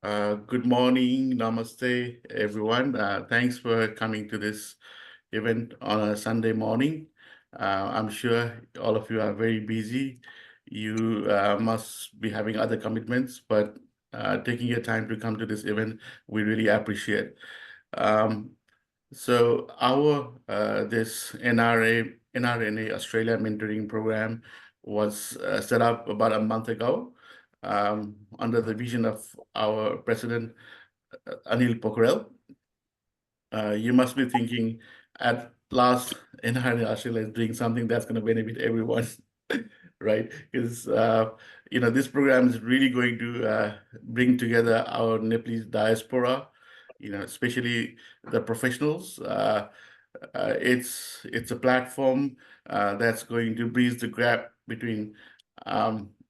Good morning, namaste, everyone. Thanks for coming to this event on a Sunday morning. I'm sure all of you are very busy. You must be having other commitments, but taking your time to come to this event, we really appreciate. Um, so our this NRNA Australia mentoring program was set up about a month ago under the vision of our president Anil Pokhrel. You must be thinking, at last, NRNA Australia is doing something that's going to benefit everyone, right? Because this program is really going to bring together our Nepalese diaspora, especially the professionals. It's a platform that's going to bridge the gap between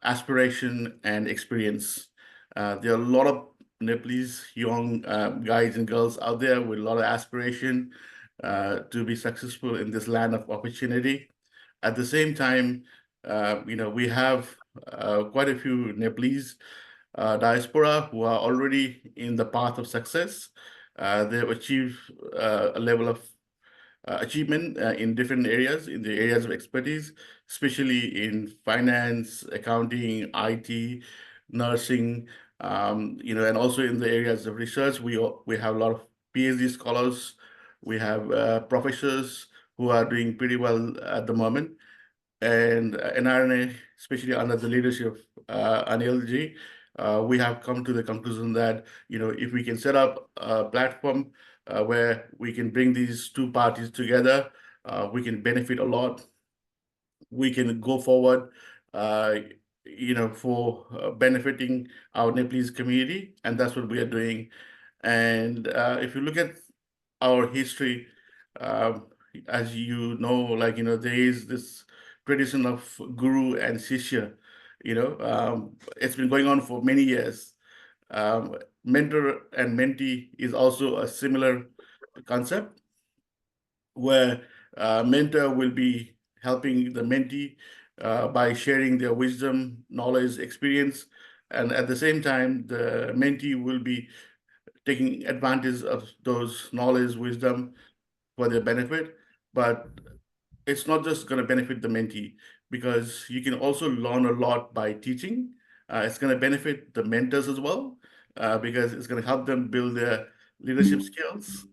aspiration and experience. There are a lot of Nepalese young guys and girls out there with a lot of aspiration to be successful in this land of opportunity. At the same time, we have quite a few Nepalese diaspora who are already in the path of success. They have achieved a level of achievement in different areas, in the areas of expertise, especially in finance, accounting, IT, nursing, and also in the areas of research. We have a lot of PhD scholars. We have professors who are doing pretty well at the moment. And Nrna, especially under the leadership of Anil ji, we have come to the conclusion that if we can set up a platform where we can bring these two parties together, we can benefit a lot. We can go forward, uh, for benefiting our Nepalese community, and that's what we are doing. And if you look at our history, um, as you know, there is this tradition of guru and shishya. It's been going on for many years. Mentor and mentee is also a similar concept where mentor will be helping the mentee by sharing their wisdom, knowledge, experience, and at the same time, the mentee will be taking advantage of those knowledge, wisdom for their benefit. But it's not just going to benefit the mentee, because you can also learn a lot by teaching. It's going to benefit the mentors as well, because it's going to help them build their leadership skills,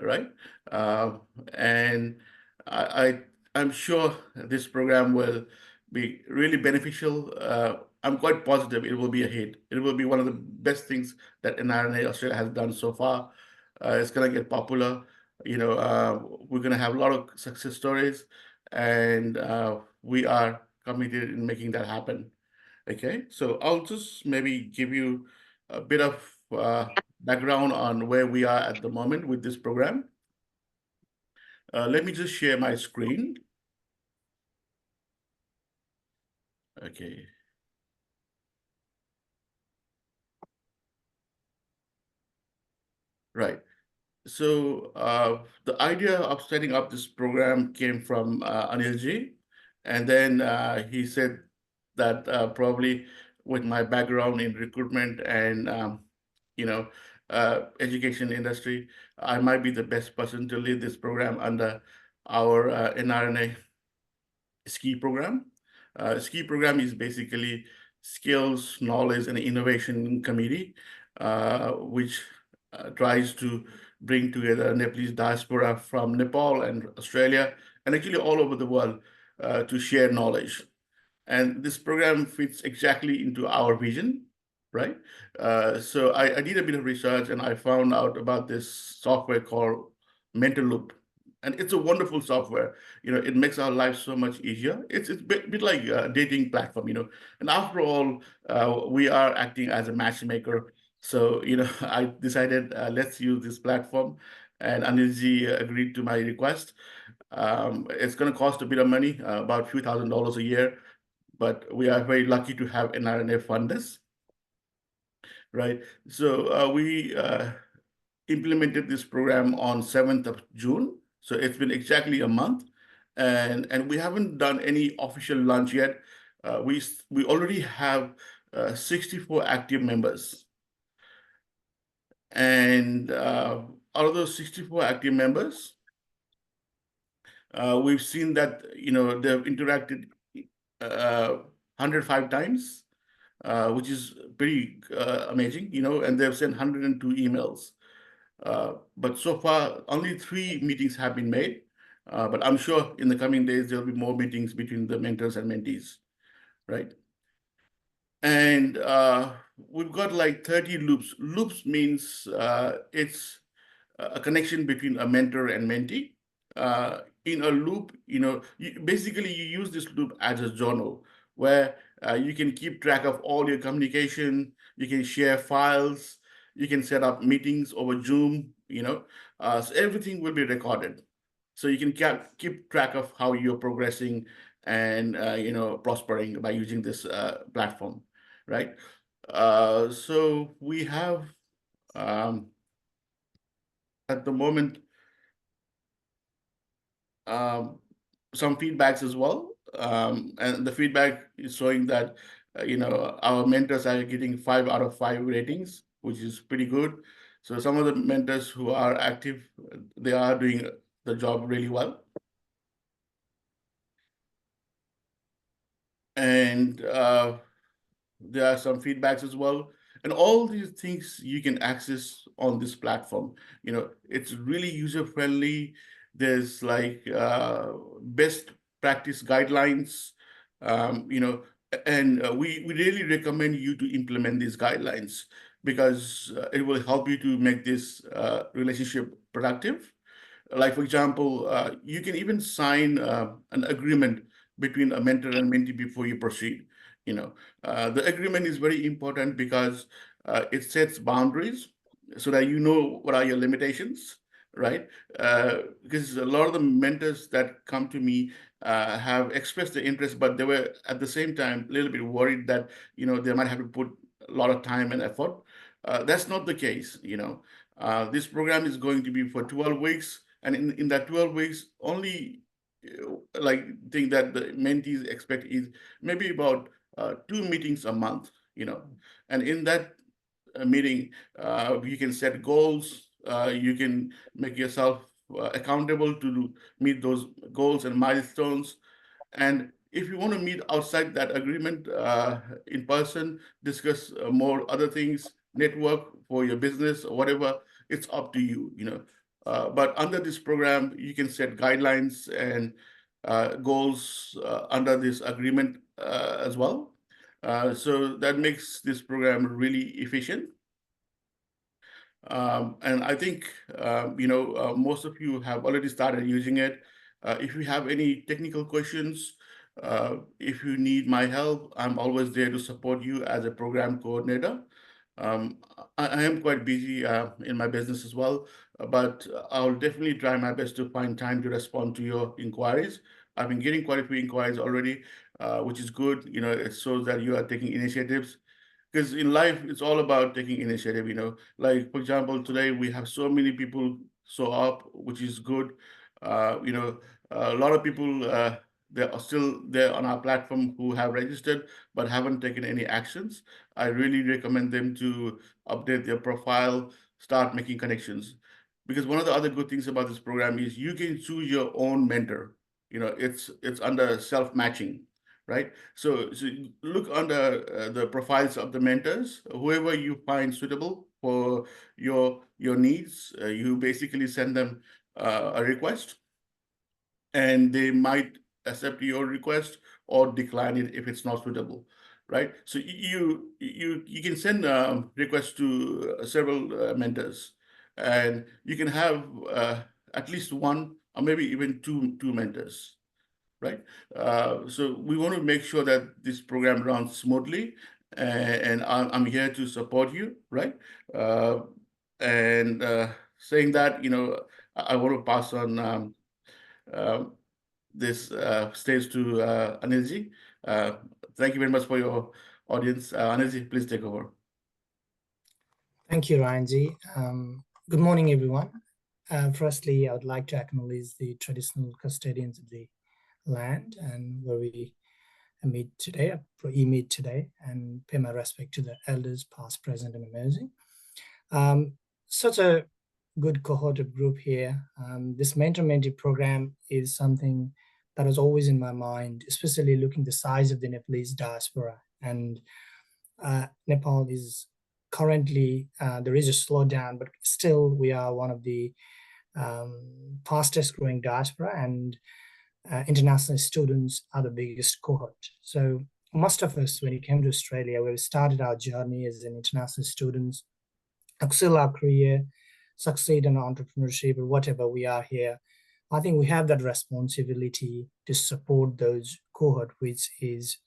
right? Uh, and I, I I'm sure this program will be really beneficial. I'm quite positive it will be a hit. It will be one of the best things that NRNA Australia has done so far. It's going to get popular. We're going to have a lot of success stories, and we are committed in making that happen. Okay, so I'll just maybe give you a bit of background on where we are at the moment with this program. Let me just share my screen. Okay, right. So the idea of setting up this program came from Anil ji, and then he said that probably with my background in recruitment and you know education industry, I might be the best person to lead this program under our NRNA ski program. Ski program is basically skills, knowledge, and innovation committee, which tries to bring together Nepalese diaspora from Nepal and Australia, and actually all over the world, to share knowledge. And this program fits exactly into our vision, right? So I did a bit of research and I found out about this software called Mental Loop. And it's a wonderful software. It makes our life so much easier. It's a bit like a dating platform. And after all, we are acting as a matchmaker. So, I decided, let's use this platform. And Anilji agreed to my request. It's going to cost a bit of money, about a few $1,000s a year, but we are very lucky to have NRNA fund this, right? So we implemented this program on 7th of June. So it's been exactly a month, and we haven't done any official launch yet. We already have 64 active members. And out of those 64 active members, we've seen that they've interacted 105 times, which is pretty amazing, and they've sent 102 emails. But so far, only 3 meetings have been made. But I'm sure in the coming days, there'll be more meetings between the mentors and mentees, right? And we've got like 30 loops. Loops means it's a connection between a mentor and mentee. In a loop, basically you use this loop as a journal where you can keep track of all your communication, you can share files, you can set up meetings over Zoom, so everything will be recorded. So you can keep track of how you're progressing and prospering by using this platform, right? So we have um, at the moment um, some feedbacks as well. And the feedback is showing that our mentors are getting 5 out of 5 ratings, which is pretty good. So some of the mentors who are active, they are doing the job really well. And there are some feedbacks as well, and all these things you can access on this platform. It's really user friendly. There's like best practice guidelines, and we really recommend you to implement these guidelines because it will help you to make this relationship productive. Like, for example, you can even sign an agreement between a mentor and mentee before you proceed. The agreement is very important because it sets boundaries so that you know what are your limitations, right? Because a lot of the mentors that come to me have expressed their interest, but they were at the same time a little bit worried that they might have to put a lot of time and effort. That's not the case. This program is going to be for 12 weeks, and in that 12 weeks, only like thing that the mentees expect is maybe about 2 meetings a month, and in that meeting, you can set goals, you can make yourself accountable to meet those goals and milestones. And if you want to meet outside that agreement in person, discuss more other things, network for your business or whatever, it's up to you, but under this program, you can set guidelines and goals under this agreement as well. So that makes this program really efficient. And I think, most of you have already started using it. If you have any technical questions, if you need my help, I'm always there to support you as a program coordinator. Um, I am quite busy in my business as well, but I'll definitely try my best to find time to respond to your inquiries. I've been getting quite a few inquiries already, which is good. It shows that you are taking initiatives, because in life it's all about taking initiative. Like, for example, today we have so many people show up, which is good. A lot of people, they are still there on our platform who have registered but haven't taken any actions. I really recommend them to update their profile, start making connections, because one of the other good things about this program is you can choose your own mentor. It's under self matching, right? So look under the profiles of the mentors. Whoever you find suitable for your needs, you basically send them a request, and they might accept your request or decline it if it's not suitable, right? So you can send requests to several mentors, and you can have at least one or maybe even two mentors, right? So we want to make sure that this program runs smoothly, and I'm here to support you, right? Uh, and saying that, I want to pass on uh, this stage to Anilji. Uh, Thank you very much for your audience. Anilji, please take over. Thank you, Ryanji. Good morning, everyone. Firstly, I would like to acknowledge the traditional custodians of the land and where we meet today, and pay my respect to the elders, past, present, and emerging. such a good cohort of group here. This mentor-mentee program is something that was always in my mind, especially looking the size of the Nepalese diaspora. And Nepal is currently, there is a slowdown, but still we are one of the fastest growing diaspora, and international students are the biggest cohort. So most of us, when it came to Australia, we started our journey as an international students, excel our career, succeed in entrepreneurship or whatever we are here. I think we have that responsibility to support those cohort, which is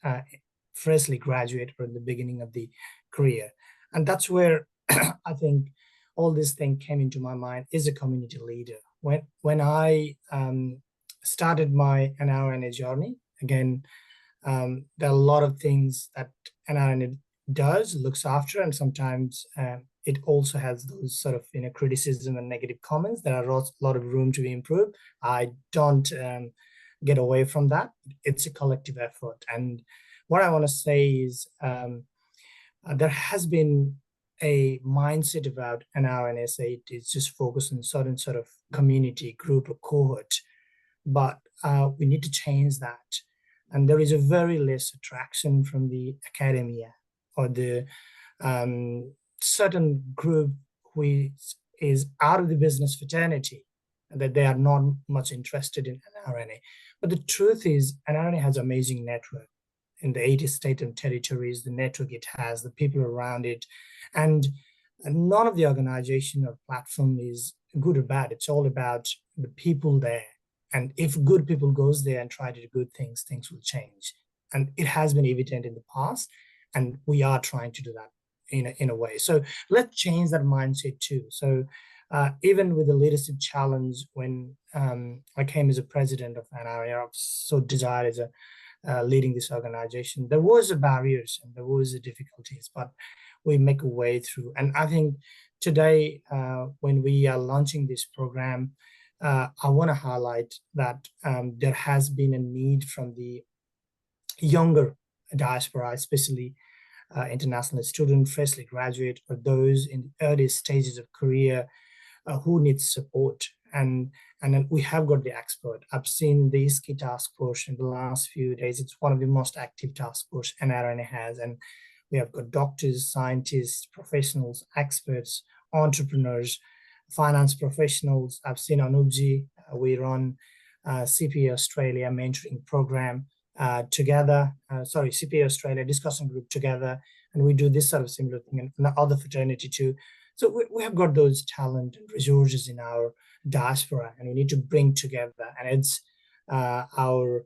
freshly graduated or in the beginning of the career. And that's where I think all this thing came into my mind as a community leader. When I started my Nrna journey, again, there are a lot of things that Nrna does, looks after, and sometimes it also has those sort of criticism and negative comments. There are a lot of room to be improved. I don't get away from that. It's a collective effort. And what I want to say is there has been a mindset about Nrna. It's just focused on certain sort of community, group, or cohort. But we need to change that. And there is a very less attraction from the academia or the certain group who is out of the business fraternity, that they are not much interested in Nrna. But the truth is, Nrna has amazing network in the 80 states and territories, the network it has, the people around it, and none of the organization or platform is good or bad. It's all about the people there. And if good people goes there and try to do good things, things will change. And it has been evident in the past, and we are trying to do that in a way. So let's change that mindset too. So even with the leadership challenge, when I came as a president of Nrna, I so desired as a leading this organization, there was barriers and there was difficulties, but we make a way through. And I think today, when we are launching this program, I want to highlight that there has been a need from the younger diaspora, especially international students, freshly graduate, or those in the early stages of career who need support. And then we have got the expert. I've seen the ISKI task force in the last few days. It's one of the most active task force Nrna has. And we have got doctors, scientists, professionals, experts, entrepreneurs, finance professionals. I've seen Anubji. We run CPA Australia mentoring program together. CPA Australia discussion group together. And we do this sort of similar thing in other fraternity too. So we have got those talent and resources in our diaspora, and we need to bring together. And it's our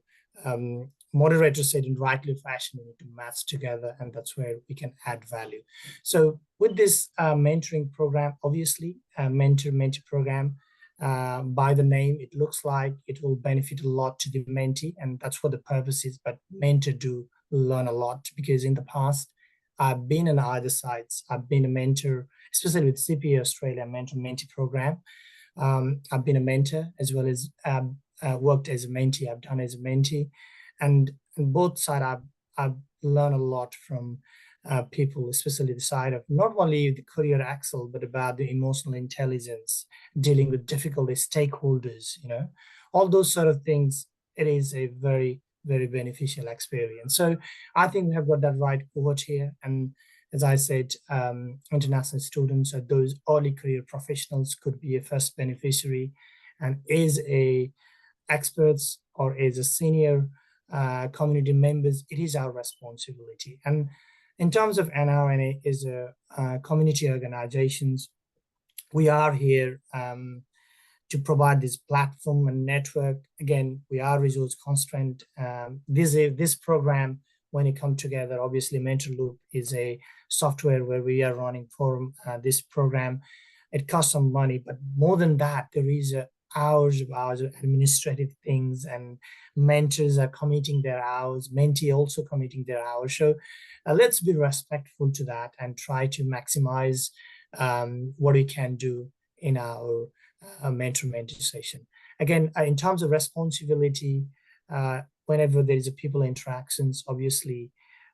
moderator said in rightly fashion, we need to match together, and that's where we can add value. So with this mentoring program, obviously, mentor-mentee program, by the name, it looks like it will benefit a lot to the mentee, and that's what the purpose is. But mentor do learn a lot, because in the past, I've been on either sides. I've been a mentor, especially with CPA Australia mentor-mentee program. I've been a mentor as well as worked as a mentee. I've done as a mentee, and on both sides, I've learned a lot from people, especially the side of not only the career excel, but about the emotional intelligence, dealing with difficult stakeholders, all those sort of things. It is a very, very beneficial experience. So I think we have got that right cohort here. And as I said, international students or those early career professionals could be a first beneficiary, and as a experts or as a senior community members, it is our responsibility. And in terms of Nrna as a community organizations, we are here to provide this platform and network. Again, we are resource constrained. This program, when it comes together, obviously Mentor Loop is a software where we are running for this program. It costs some money, but more than that, there is hours of administrative things, and mentors are committing their hours, mentee also committing their hours. So let's be respectful to that and try to maximize what we can do in our mentor-mentee session. Again, in terms of responsibility, whenever there is a people interactions, obviously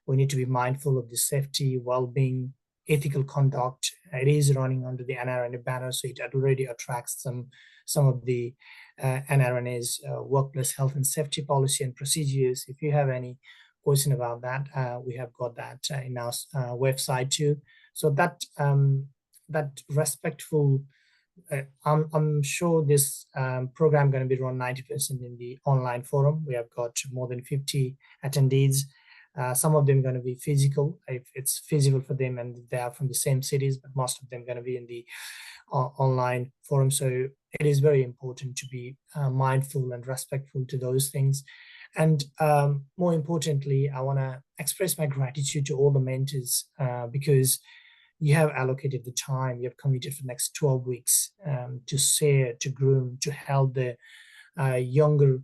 we need to be mindful of the safety, well-being, ethical conduct. It is running under the Nrna banner, so it already attracts some of the Nrna's workplace health and safety policy and procedures. If you have any question about that, we have got that in our website too. So that that respectful, I'm sure this program going to be run 90% in the online forum. We have got more than 50 attendees. Some of them going to be physical if it's feasible for them and they are from the same cities, but most of them going to be in the online forum. So it is very important to be mindful and respectful to those things. And more importantly, I want to express my gratitude to all the mentors because you have allocated the time, you have committed for the next 12 weeks to share, to groom, to help the younger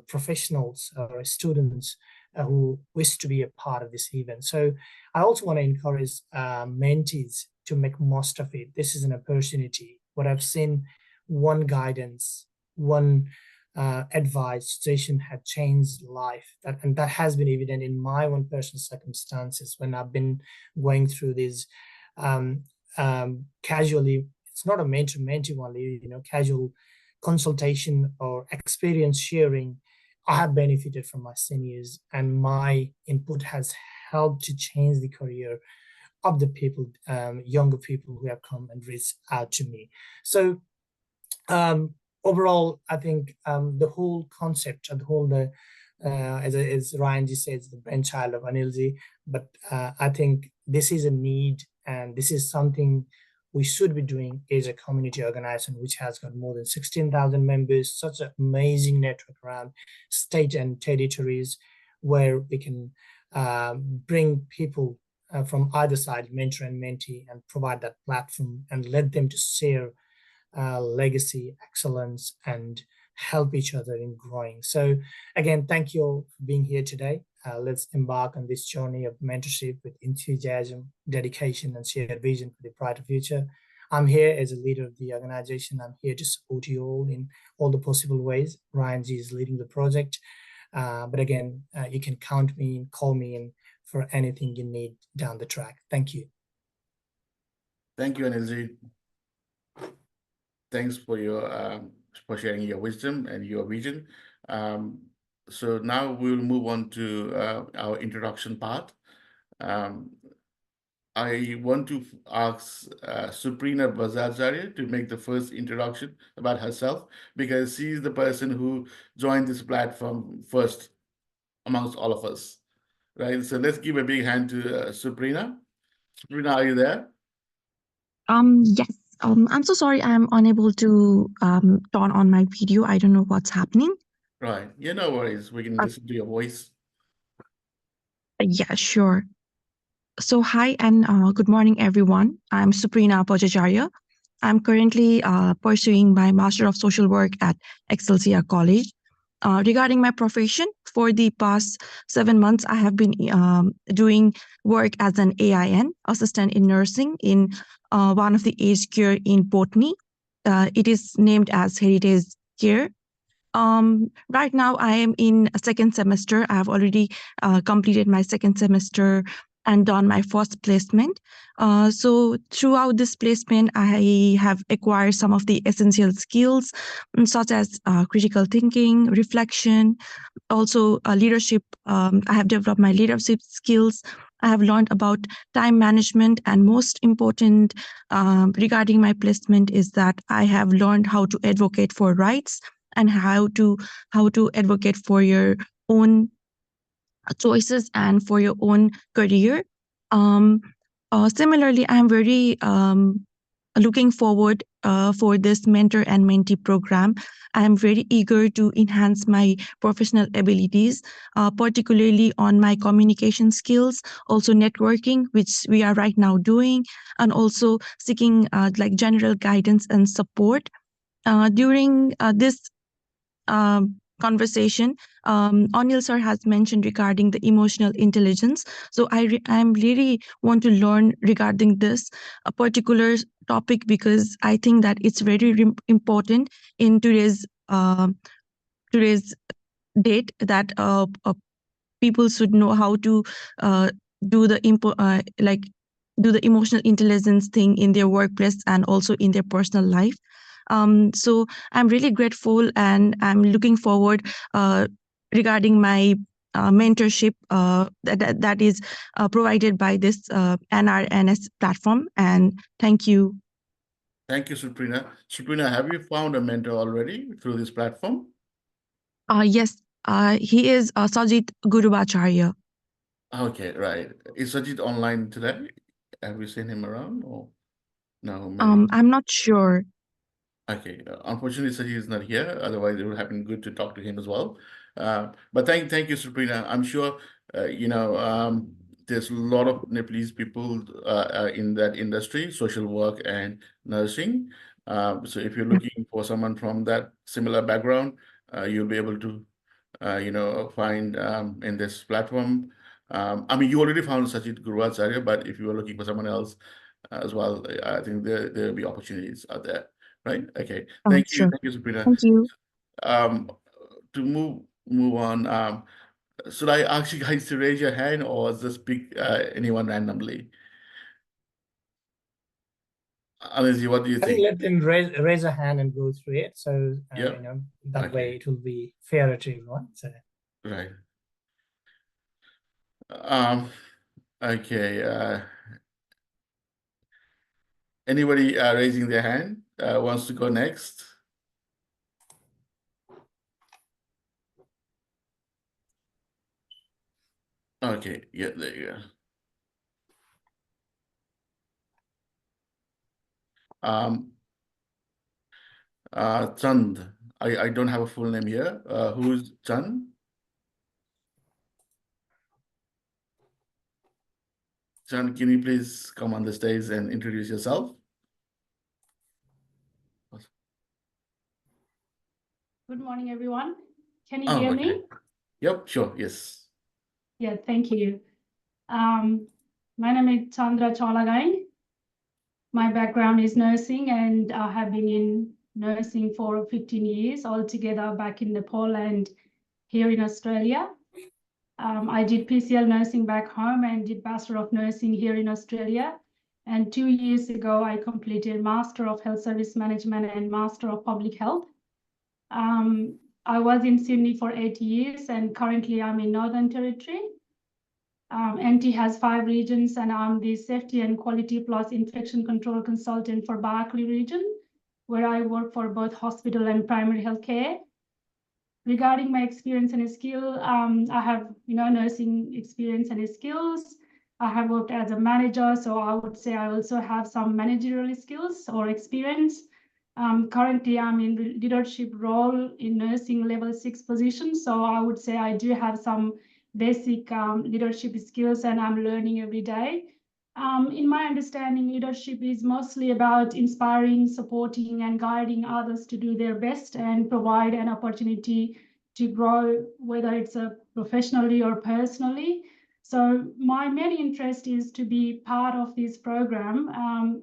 professionals or students who wish to be a part of this event. So I also want to encourage mentees to make most of it. This is an opportunity. What I've seen, one guidance, one advice session had changed life. And that has been evident in my own personal circumstances when I've been going through this casually. It's not a mentor-mentee only, casual consultation or experience sharing. I have benefited from my seniors, and my input has helped to change the career of the people, younger people who have come and reached out to me. So overall, I think the whole concept and the whole, as Ryan ji says, the brainchild of Anilji, but I think this is a need and this is something we should be doing as a community organization, which has got more than 16,000 members, such an amazing network around state and territories where we can bring people from either side, mentor and mentee, and provide that platform and let them to share legacy, excellence, and help each other in growing. So again, thank you all for being here today. Let's embark on this journey of mentorship with enthusiasm, dedication, and shared vision for the brighter future. I'm here as a leader of the organization. I'm here to support you all in all the possible ways. Ryan G is leading the project. But again, you can count me and call me in for anything you need down the track. Thank you. Thank you, Anilji. Thanks for sharing your wisdom and your vision. So now we'll move on to our introduction part. I want to ask Suprina Bhattacharya to make the first introduction about herself, because she is the person who joined this platform first amongst all of us, right? So let's give a big hand to Suprina. Suprina, are you there? Yes. I'm so sorry I'm unable to turn on my video. I don't know what's happening. Right. Yeah, no worries. We can listen to your voice. Yeah, sure. So hi and good morning, everyone. I'm Suprina Bhattacharya. I'm currently pursuing my Master of Social Work at Excelsior College. Regarding my profession, for the past 7 months, I have been doing work as an AIN, assistant in nursing, in one of the aged care in Botany. It is named as Heritage Care. Right now, I am in a second semester. I have already completed my second semester and done my first placement. So throughout this placement, I have acquired some of the essential skills, such as critical thinking, reflection, also leadership. I have developed my leadership skills. I have learned about time management, and most important regarding my placement is that I have learned how to advocate for rights and how to advocate for your own choices and for your own career. Similarly, I'm very looking forward for this mentor and mentee program. I'm very eager to enhance my professional abilities, particularly on my communication skills, also networking, which we are right now doing, and also seeking like general guidance and support. During this conversation, Anil sir has mentioned regarding the emotional intelligence. So I'm really want to learn regarding this a particular topic, because I think that it's very important in today's date, that people should know how to do the like do the emotional intelligence thing in their workplace and also in their personal life. So I'm really grateful, and I'm looking forward regarding my mentorship that is provided by this NRNS platform. And thank you. Thank you, Suprina. Suprina, have you found a mentor already through this platform? Yes, he is Sajid Gurubacharya. Okay, right. Is Sajid online today? Have you seen him around? Or no, maybe. I'm not sure. Okay, unfortunately, Sajid is not here. Otherwise, it would have been good to talk to him as well. But thank you, Suprina. I'm sure there's a lot of Nepalese people in that industry, social work and nursing. So if you're Yeah. looking for someone from that similar background, you'll be able to find in this platform. I mean, you already found Sajid Guruvacharya, but if you are looking for someone else as well, I think there'll be opportunities out there. Right? Okay. Thank you. Sure. Thank you, Sabrina. Thank you. To move on, should I ask you guys to raise your hand or just pick anyone randomly? Anansi, what do you I think think? let them raise a hand and go through it. So Yeah. that Okay. way it will be fairer to everyone. So Right. Okay. Anybody raising their hand wants to go next? Okay, yeah, there you go. Chand, I don't have a full name here. Who's Chand? Chand, can you please come on the stage and introduce yourself? Good morning, everyone. Can you hear me? Yep, sure, yes. Yeah, thank you. My name is Chandra Cholagai. My background is nursing, and I have been in nursing for 15 years altogether back in Nepal and here in Australia. I did PCL nursing back home and did Bachelor of Nursing here in Australia. And 2 years ago, I completed Master of Health Service Management and Master of Public Health. I was in Sydney for 8 years, and currently I'm in Northern Territory. NT has 5 regions, and I'm the Safety and Quality Plus Infection Control Consultant for Barkly region, where I work for both hospital and primary health care. Regarding my experience and skill, I have nursing experience and skills. I have worked as a manager, so I would say I also have some managerial skills or experience. Currently, I'm in leadership role in nursing level 6 position, so I would say I do have some basic leadership skills, and I'm learning every day. In my understanding, leadership is mostly about inspiring, supporting, and guiding others to do their best and provide an opportunity to grow, whether it's professionally or personally. So my main interest is to be part of this program.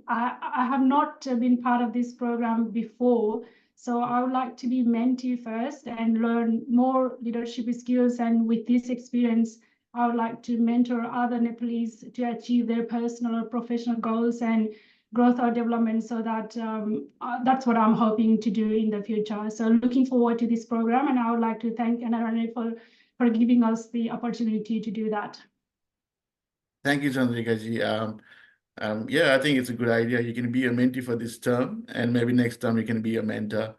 I have not been part of this program before, so I would like to be mentee first and learn more leadership skills. And with this experience, I would like to mentor other Nepalese to achieve their personal or professional goals and growth or development, so that that's what I'm hoping to do in the future. So looking forward to this program, and I would like to thank Nrna for giving us the opportunity to do that. Thank you, Chandrika ji. Yeah, I think it's a good idea. You can be a mentee for this term, and maybe next term you can be a mentor.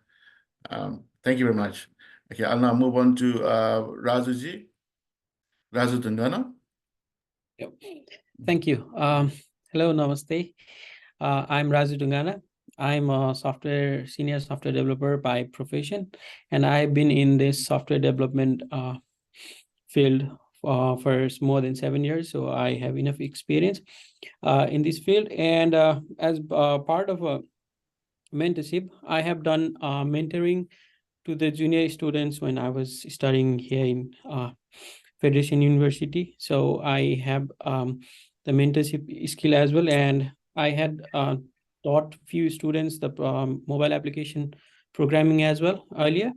Thank you very much. Okay, I'll now move on to Raju ji. Raju Tundana. Yep. Thank you. Hello, namaste. I'm Raju Dungana. I'm a senior software developer by profession, and I've been in this software development field for more than 7 years. So I have enough experience in this field. And as part of a mentorship, I have done mentoring to the junior students when I was studying here in Federation University. So I have the mentorship skill as well, and I had taught few students the mobile application programming as well earlier.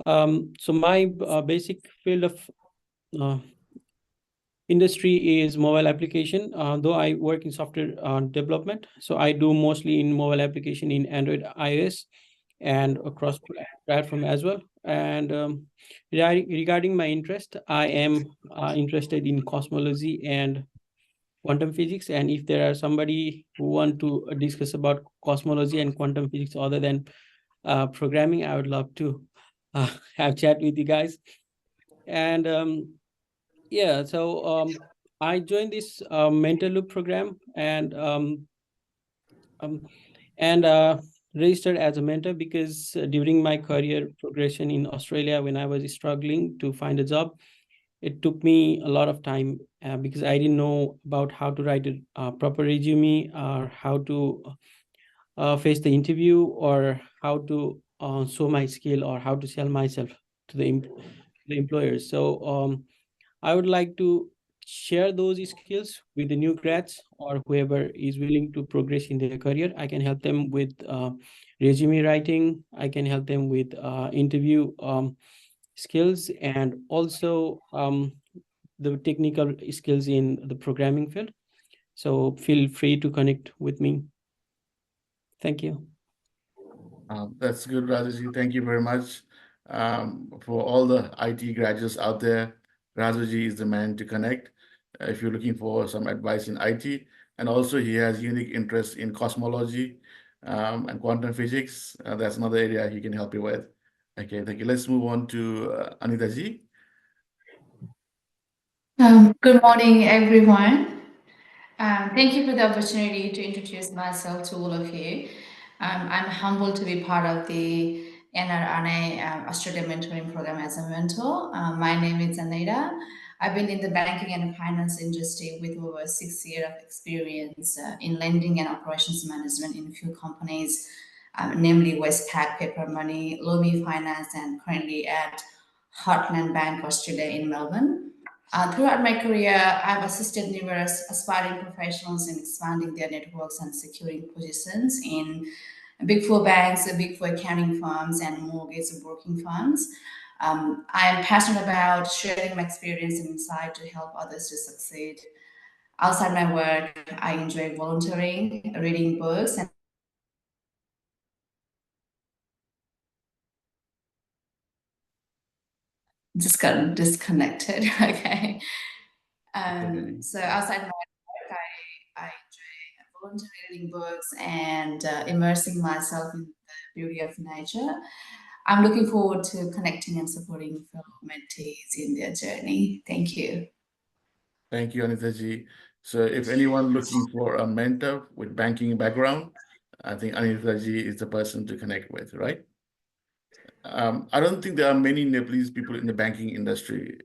So my basic field of industry is mobile application, though I work in software development. So I do mostly in mobile application in Android, iOS, and across platform as well. And regarding my interest, I am interested in cosmology and quantum physics. And if there are somebody who want to discuss about cosmology and quantum physics other than programming, I would love to have chat with you guys. And yeah, so I joined this mentor loop program and registered as a mentor because during my career progression in Australia, when I was struggling to find a job, it took me a lot of time because I didn't know about how to write a proper resume or how to face the interview or how to show my skill or how to sell myself to the employers. So I would like to share those skills with the new grads or whoever is willing to progress in their career. I can help them with resume writing. I can help them with interview skills and also the technical skills in the programming field. So feel free to connect with me. Thank you. That's good, Rajaji. Thank you very much. For all the IT graduates out there, Rajaji is the man to connect if you're looking for some advice in IT. And also he has unique interest in cosmology and quantum physics. That's another area he can help you with. Okay, thank you. Let's move on to Anita ji. Good morning, everyone. Thank you for the opportunity to introduce myself to all of you. I'm humbled to be part of the Nrna Australia Mentoring Program as a mentor. My name is Nrna. I've been in the banking and finance industry with over 6 years of experience in lending and operations management in a few companies, namely Westpac, Paper Money, Lomi Finance, and currently at Heartland Bank Australia in Melbourne. Throughout my career, I've assisted numerous aspiring professionals in expanding their networks and securing positions in Big Four banks, Big Four accounting firms, and mortgage broking firms. I am passionate about sharing my experience and insight to help others to succeed. Outside my work, I enjoy volunteering, reading books, and just got disconnected. Okay. So outside my work, I enjoy volunteering, reading books, and immersing myself in the beauty of nature. I'm looking forward to connecting and supporting fellow mentees in their journey. Thank you. Thank you, Anita ji. So if anyone looking for a mentor with banking background, I think Anita ji is the person to connect with, right? I don't think there are many Nepalese people in the banking industry.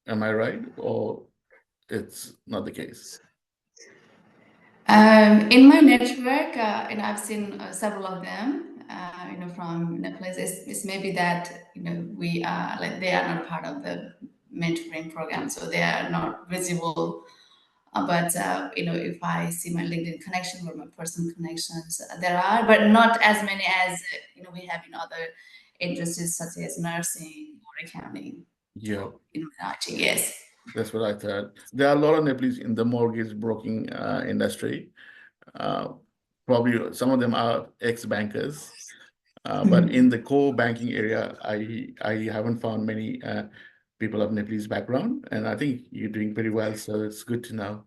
Am I right? Or it's not the case? In my network, I've seen several of them, from Nepalese. It's maybe that, we are they are not part of the mentoring program, so they are not visible. But if I see my LinkedIn connection or my personal connections, there are, but not as many as we have in other industries such as nursing or accounting. Yeah. In IT, yes. That's what I thought. There are a lot of Nepalese in the mortgage broking industry. Probably some of them are ex-bankers. But in the core banking area, I haven't found many people of Nepalese background, and I think you're doing pretty well, so it's good to know.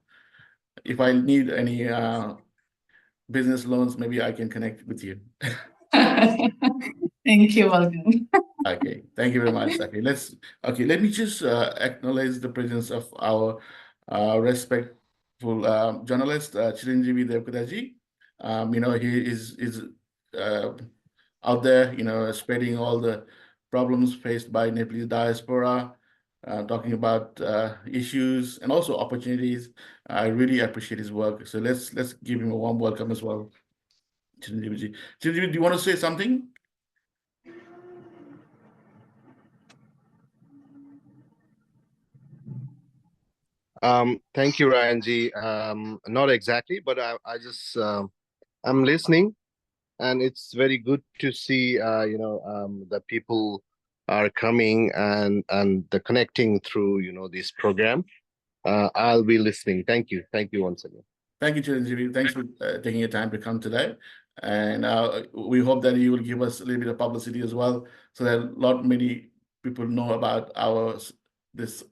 If I need any business loans, maybe I can connect with you. Thank you, welcome. Okay, thank you very much. Okay, let me just acknowledge the presence of our respectful journalist, Chiranjeevi Devkadaji. He is out there, spreading all the problems faced by Nepalese diaspora, talking about issues and also opportunities. I really appreciate his work. So let's give him a warm welcome as well. Chiranjeevi, do you want to say something? Thank you, Ryanji. Not exactly, but I just I'm listening, and it's very good to see that people are coming and the connecting through this program. I'll be listening. Thank you. Thank you once again. Thank you, Chiranjeevi. Thanks for taking your time to come today. And we hope that you will give us a little bit of publicity as well, so that many people know about this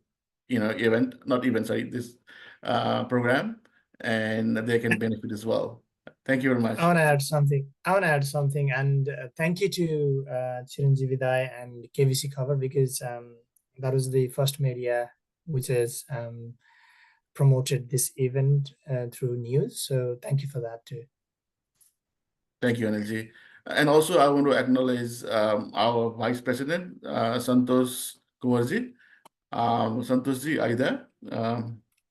event, not event, sorry, this program, and they can benefit as well. Thank you very much. I want to add something. And thank you to Chiranjeevi Dai and KVC Cover, because that was the first media which has promoted this event through news. So thank you for that too. Thank you, Anilji. And also, I want to acknowledge our Vice President, Santosh Kumarji. Santoshji, are you there?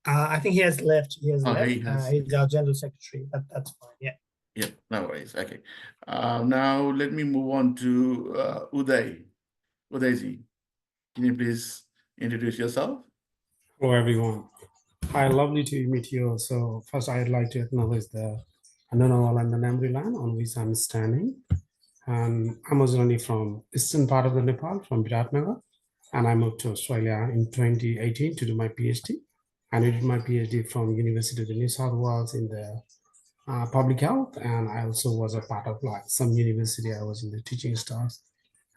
I think he has left. He has left. He has. He's our General Secretary. That's fine. Yeah. Yeah, no worries. Okay. Now let me move on to Uday. Udayji, can you please introduce yourself? Hello, everyone. Hi, lovely to meet you. So first, I'd like to acknowledge the Nrna and the Namri land on which I'm standing. And I'm originally from eastern part of the Nepal, from Viratnagar, and I moved to Australia in 2018 to do my PhD. I did my PhD from University of New South Wales in the public health, and I also was a part of some university. I was in the teaching staff,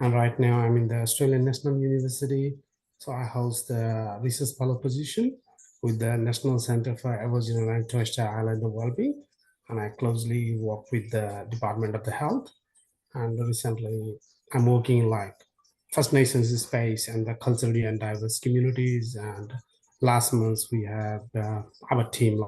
and right now I'm in the Australian National University. So I host the research fellow position with the National Center for Aboriginal and Torres Strait Islander Wellbeing, and I closely work with the Department of the Health. And recently, I'm working in First Nations space and the culturally and diverse communities. And last month we have our team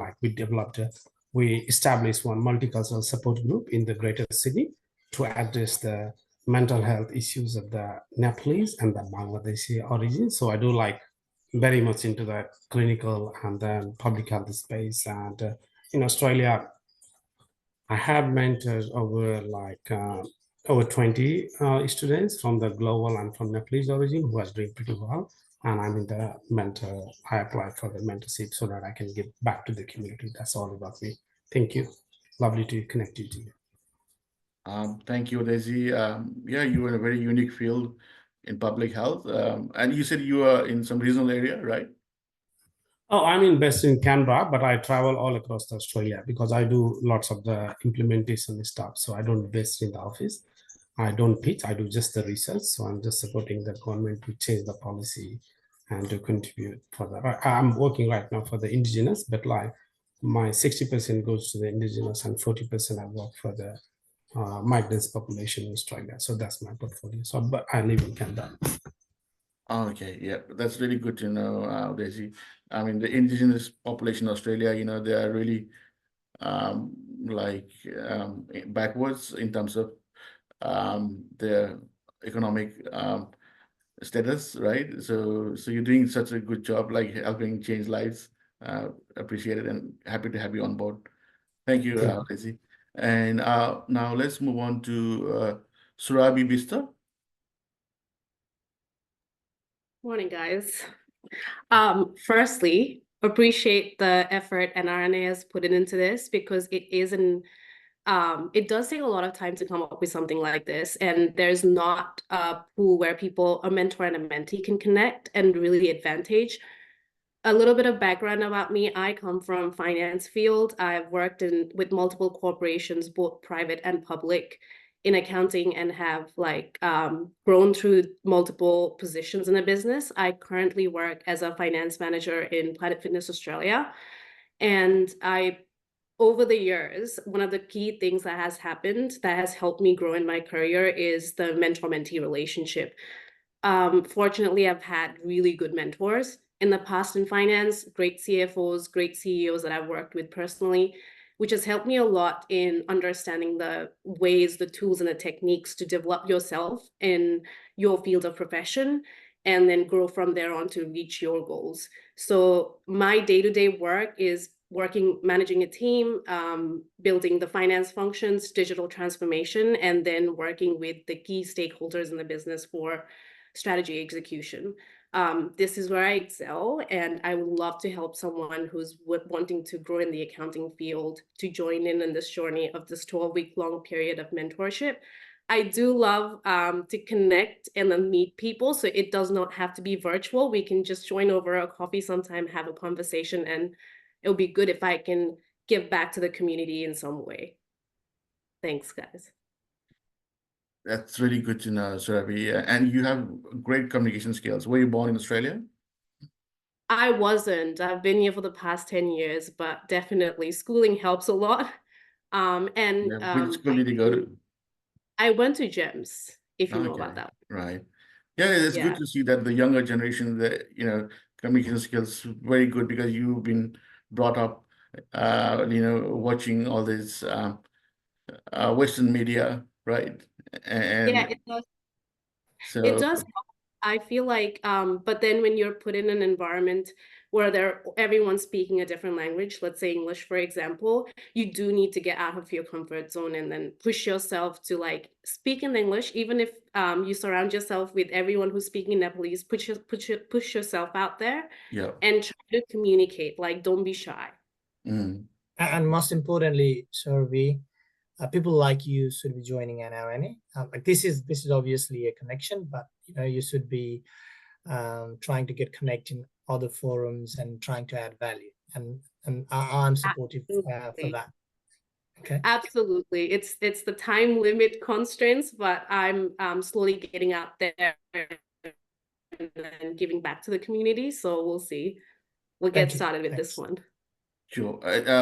we established one multicultural support group in the Greater Sydney to address the mental health issues of the Nepalese and the Bangladeshi origin. So I do very much into the clinical and then public health space. And in Australia, I have mentored over 20 students from the global and from Nepalese origin who are doing pretty well. And I'm in the mentor. I applied for the mentorship so that I can give back to the community. That's all about me. Thank you. Lovely to connect you to you. Thank you, Daisy. Yeah, you are in a very unique field in public health. And you said you are in some regional area, right? Oh, I'm based in Canberra, but I travel all across Australia because I do lots of the implementation stuff. So I don't base in the office. I don't pitch, I do just the research. So I'm just supporting the government to change the policy and to contribute for that. I'm working right now for the Indigenous, but my 60% goes to the Indigenous and 40% I work for the migrants population in Australia. So that's my portfolio. So, but I live in Canberra. Okay, yeah, that's really good to know, Daisy. I mean, the Indigenous population in Australia, they are really backwards in terms of their economic status, right? So you're doing such a good job, helping change lives. Appreciate it and happy to have you on board. Thank you, Daisy. And now let's move on to Surabhi Bista. Morning, guys. Firstly, appreciate the effort Nrna has put into this because it does take a lot of time to come up with something like this. And there's not a pool where a mentor and a mentee can connect and really advantage. A little bit of background about me. I come from finance field. I've worked with multiple corporations, both private and public, in accounting and have grown through multiple positions in the business. I currently work as a finance manager in Planet Fitness Australia. And over the years, one of the key things that has happened that has helped me grow in my career is the mentor-mentee relationship. Fortunately, I've had really good mentors in the past in finance, great CFOs, great CEOs that I've worked with personally, which has helped me a lot in understanding the ways, the tools, and the techniques to develop yourself in your field of profession, and then grow from there on to reach your goals. So my day-to-day work is managing a team, building the finance functions, digital transformation, and then working with the key stakeholders in the business for strategy execution. This is where I excel, and I would love to help someone who's wanting to grow in the accounting field to join in this journey of this 12-week long period of mentorship. I do love to connect and then meet people. So it does not have to be virtual. We can just join over a coffee sometime, have a conversation, and it would be good if I can give back to the community in some way. Thanks, guys. That's really good to know, Surabhi. And you have great communication skills. Were you born in Australia? I wasn't. I've been here for the past 10 years, but definitely schooling helps a lot. Which school did you go to? I went to GEMS, if you know Okay, about that. right. Yeah, it's good Yeah. to see that the younger generation, the communication skills very good because you've been brought up, watching all this Western media, right? And Yeah, it does. so It does help. I feel like, but then when you're put in an environment where everyone's speaking a different language, let's say English, for example, you do need to get out of your comfort zone and then push yourself to like speak in English, even if you surround yourself with everyone who's speaking Nepalese, push yourself out there yeah. and try to communicate, like don't be shy. And most importantly, Surabhi, people like you should be joining Nrna. Like this is obviously a connection, but you should be trying to get connected in other forums and trying to add value. And I'm supportive for that. Okay. Absolutely. It's the time limit constraints, but I'm slowly getting out there and giving back to the community. So we'll see. We'll get started with this one. Sure.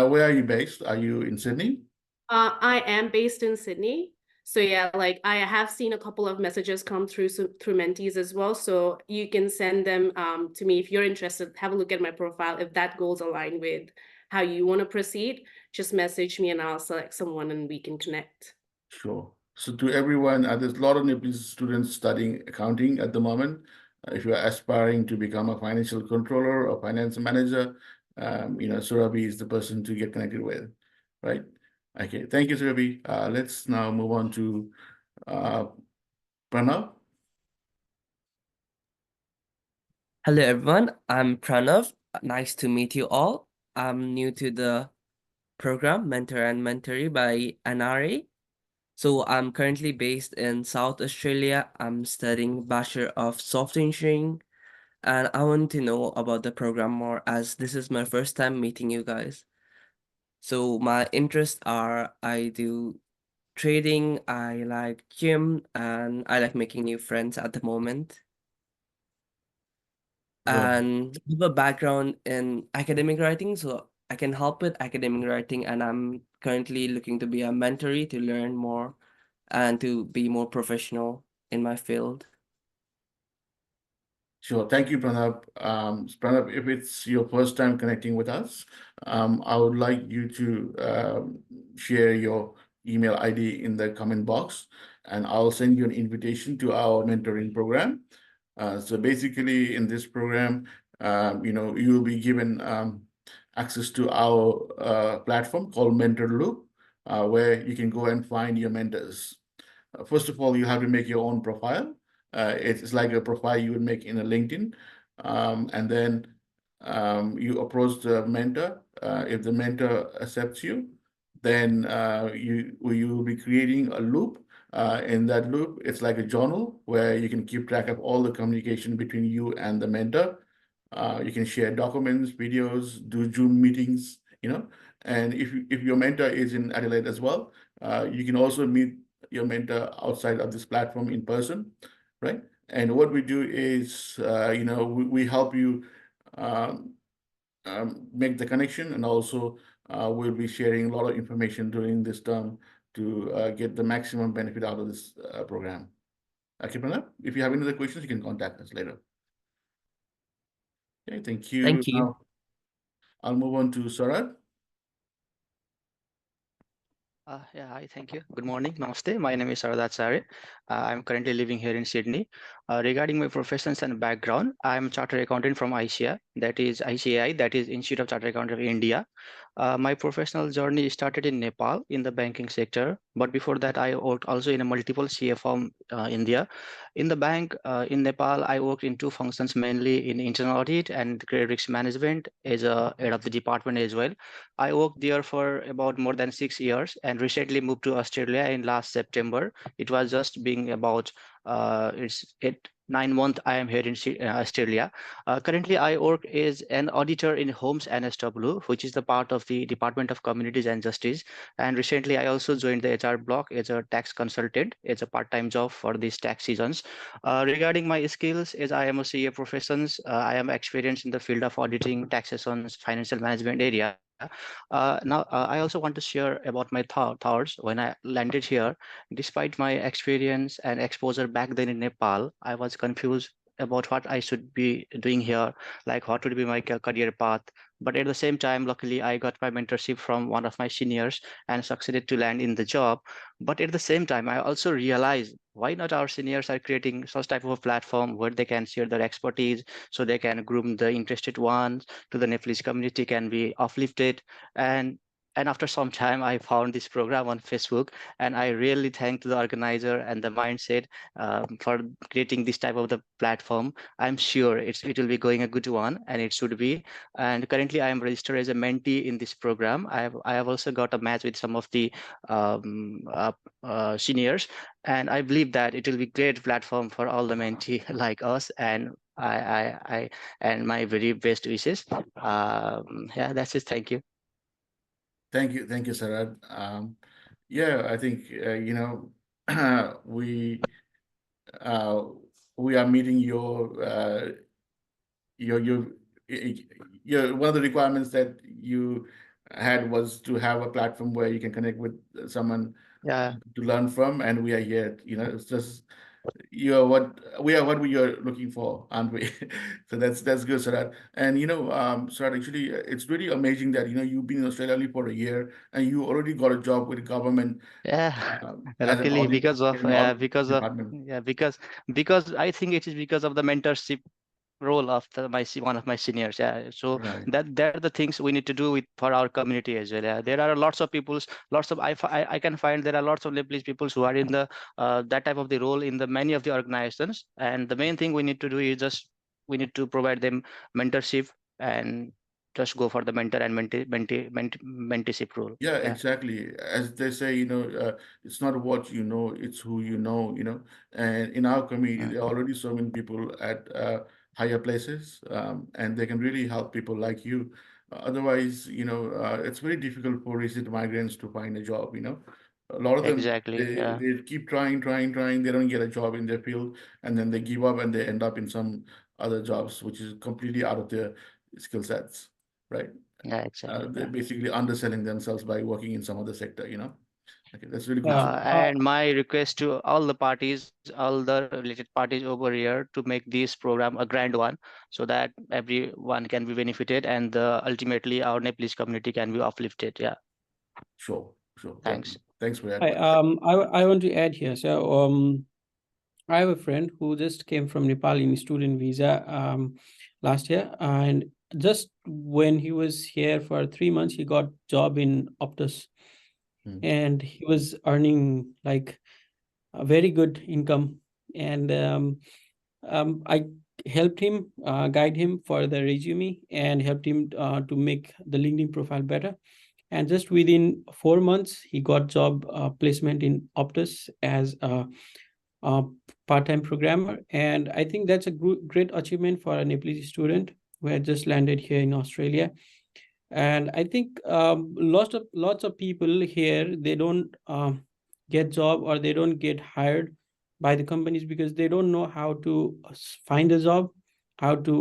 Where are you based? Are you in Sydney? I am based in Sydney. So yeah, like I have seen a couple of messages come through through mentees as well. So you can send them to me if you're interested. Have a look at my profile. If that goes align with how you want to proceed, just message me and I'll select someone and we can connect. Sure. So to everyone, there's a lot of Nepalese students studying accounting at the moment. If you're aspiring to become a financial controller or finance manager, Surabhi is the person to get connected with, right? Okay, thank you, Surabhi. Let's now move on to Pranav. Hello, everyone. I'm Pranav. Nice to meet you all. I'm new to the program, Mentor and Mentoree by Nrna. So I'm currently based in South Australia. I'm studying Bachelor of Software Engineering, and I want to know about the program more as this is my first time meeting you guys. So my interests are I do trading, I like gym, and I like making new friends at the moment. And I have a background in academic writing, so I can help with academic writing, and I'm currently looking to be a mentoree to learn more and to be more professional in my field. Sure. Thank you, Pranav. Pranav, if it's your first time connecting with us, I would like you to share your email ID in the comment box, and I'll send you an invitation to our mentoring program. So basically, in this program, you will be given access to our platform called Mentor Loop, where you can go and find your mentors. First of all, you have to make your own profile. It's like a profile you would make in a LinkedIn. And then you approach the mentor. If the mentor accepts you, then you will be creating a loop. In that loop, it's like a journal where you can keep track of all the communication between you and the mentor. You can share documents, videos, do Zoom meetings, and if your mentor is in Adelaide as well, you can also meet your mentor outside of this platform in person, right? And what we do is, we help you make the connection, and also we'll be sharing a lot of information during this term to get the maximum benefit out of this program. Okay, Pranav, if you have any other questions, you can contact us later. Okay, thank you. Thank you. Now, I'll move on to Sarad. Yeah, hi, thank you. Good morning, Namaste. My name is Saradacharya. I'm currently living here in Sydney. Regarding my professions and background, I'm a chartered accountant from ICAI, that is Institute of Chartered Accountants of India. My professional journey started in Nepal in the banking sector, but before that, I worked also in a multiple CA firm India. In the bank in Nepal, I worked in two functions, mainly in internal audit and credit risk management as a head of the department as well. I worked there for about more than 6 years and recently moved to Australia in last September. It was just being about it's 9 months I am here in Australia. Currently, I work as an auditor in Homes NSW, which is the part of the Department of Communities and Justice. And recently, I also joined the HR block as a tax consultant. It's a part-time job for these tax seasons. Regarding my skills, as I am a CA professions, I am experienced in the field of auditing, taxations, financial management area. Now, I also want to share about my thoughts when I landed here. Despite my experience and exposure back then in Nepal, I was confused about what I should be doing here, like what would be my career path. But at the same time, luckily, I got my mentorship from one of my seniors and succeeded to land in the job. But at the same time, I also realized why not our seniors are creating such type of a platform where they can share their expertise so they can groom the interested ones to the Nepalese community can be uplifted. And and after some time, I found this program on Facebook, and I really thank the organizer and the mindset for creating this type of the platform. I'm sure it will be going a good one, and it should be. And currently, I am registered as a mentee in this program. I have also got a match with some of the seniors, and I believe that it will be great platform for all the mentee like us. And I and my very best wishes. Yeah, that's it. Thank you. Thank you, Sarad. Yeah, I think we uh, we are meeting your your your one of the requirements that you had was to have a platform where you can connect with someone Yeah, to learn from, and we are here. It's just we are what we are looking for, aren't we? So that's good, Sarad. And Sarad, actually, it's really amazing that you've been in Australia only for a year and you already got a job with the government yeah. as an Luckily, audit because of in an audit department. because I think it is because of the mentorship role of one of my seniors. Yeah, so Right. that they're the things we need to do with for our community as well. Yeah, there are lots of people's lots of I can find there are lots of Nepalese peoples who are in the that type of the role in the many of the organizations, and the main thing we need to do is just we need to provide them mentorship and just go for the mentor and mentorship role. Yeah, Yeah, exactly. As they say, it's not what you know, it's who you know. And in our community, yeah, there are already so many people at higher places, and they can really help people like you. Otherwise, it's very difficult for recent migrants to find a job. A lot of them, exactly. they, Yeah. they keep trying. They don't get a job in their field, and then they give up and they end up in some other jobs, which is completely out of their skill sets, right? Yeah, exactly. They're Yeah. basically underselling themselves by working in some other sector. Okay, that's really good. Yeah. And my request to all the parties, all the related parties over here to make this program a grand one so that everyone can be benefited and ultimately our Nepalese community can be uplifted. Yeah, Sure, definitely. thanks. Thanks for your I advice. I want to add here. So I have a friend who just came from Nepal in student visa last year, and just when he was here for 3 months, he got job in Optus, and he was earning like a very good income. And I helped him, guide him for the resume, and helped him to make the LinkedIn profile better. And just within 4 months, he got job placement in Optus as a part-time programmer. And I think that's a great achievement for a Nepalese student who had just landed here in Australia. And I think lots of people here, they don't get job, or they don't get hired by the companies because they don't know how to find a job, how to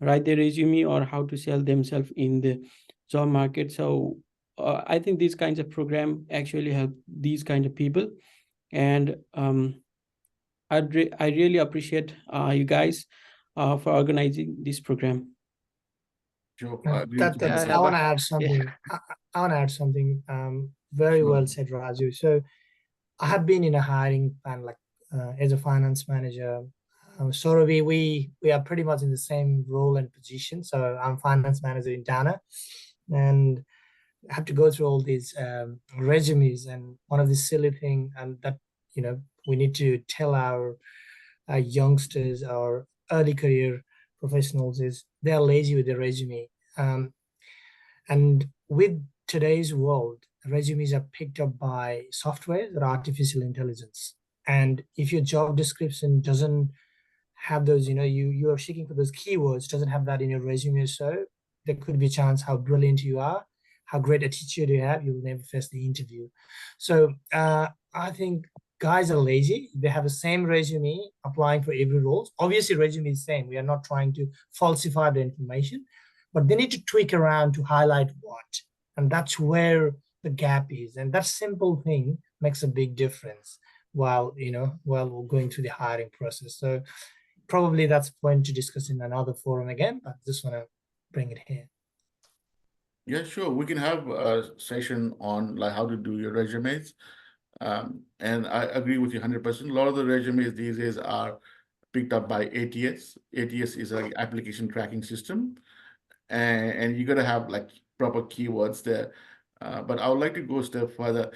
write their resume, or how to sell themselves in the job market. So I think these kinds of program actually help these kind of people. And I really appreciate you guys for organizing this program. Sure, I agree with you That's. Yeah, I want but to add yeah, something. I want to add something. Very Sure. well said, Raju. So I have been in a hiring plan, like as a finance manager. So we are pretty much in the same role and position. So I'm finance manager in Nrna, and have to go through all these resumes, and one of the silly thing that we need to tell our youngsters or early career professionals is they are lazy with their resume. And with today's world, resumes are picked up by software or artificial intelligence. And if your job description doesn't have those, you are seeking for those keywords, doesn't have that in your resume, so there could be a chance how brilliant you are, how great attitude you have, you will never face the interview. So I think guys are lazy. They have the same resume applying for every role. Obviously, resume is same. We are not trying to falsify the information, but they need to tweak around to highlight what. And that's where the gap is. And that simple thing makes a big difference while we're going through the hiring process. So probably that's a point to discuss in another forum again, but just want to bring it here. Yeah, sure. We can have a session on like how to do your resumes. And I agree with you 100%. A lot of the resumes these days are picked up by ATS. ATS is an application tracking system, and you got to have like proper keywords there. But I would like to go a step further.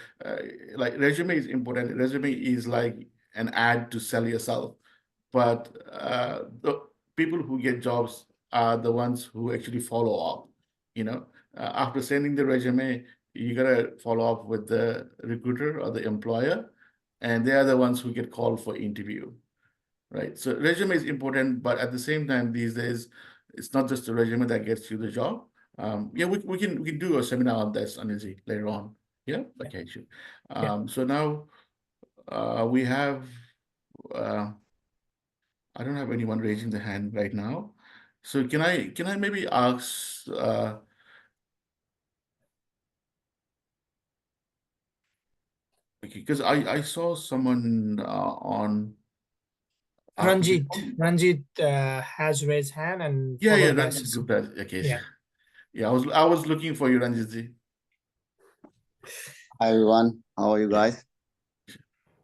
Like resume is important. Resume is like an ad to sell yourself. But the people who get jobs are the ones who actually follow up. After sending the resume, you gotta follow up with the recruiter or the employer, and they are the ones who get called for interview, right? So resume is important, but at the same time, these days, it's not just the resume that gets you the job. Yeah, we can do a seminar on this, Anilji, later on. Yeah, okay, sure. So now we have. I don't have anyone raising the hand right now. So can I maybe ask because I saw someone on Ranjit has raised hand, and yeah, followed by Ranjit Gupta. Okay. Yeah. Yeah, I was looking for you, Ranjitji. Hi everyone, how are you guys?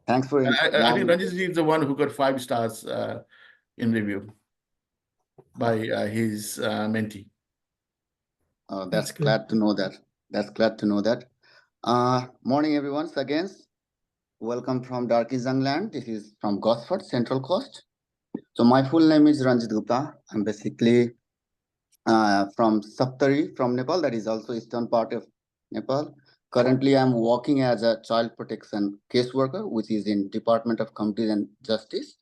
Thanks for I think Ranjitji is the one who got 5 stars in review by his mentee. Oh, that's glad to know that. That's glad to know that. Morning everyone. Again, welcome from Darkizang land. This is from Gosford, Central Coast. So my full name is Ranjit Gupta. I'm basically from Saptari, from Nepal. That is also eastern part of Nepal. Currently, I'm working as a child protection caseworker, which is in Department of Community and Justice.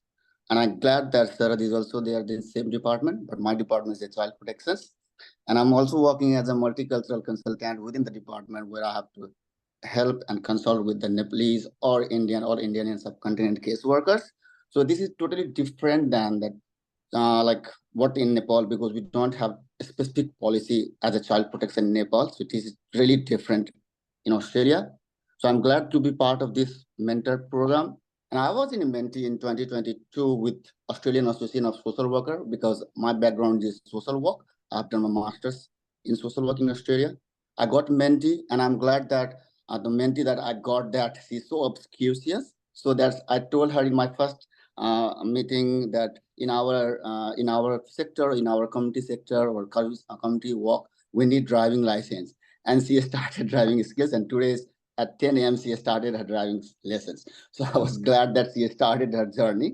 And I'm glad that Sarad is also there in the same department, but my department is a child protection. And I'm also working as a multicultural consultant within the department, where I have to help and consult with the Nepalese or Indian or Indian and subcontinent caseworkers. So this is totally different than that, like what in Nepal, because we don't have a specific policy as a child protection in Nepal. So it is really different in Australia. So I'm glad to be part of this mentor program. And I was in a mentee in 2022 with Australian Association of Social Worker, because my background is social work. I've done my master's in social work in Australia. I got mentee, and I'm glad that the mentee that I got, that she's so obscurious. So that's, I told her in my first meeting that in our sector, in our community sector or community work, we need driving license. And she started driving skills, and today at 10 a.m. she started her driving lessons. So I was glad that she started her journey.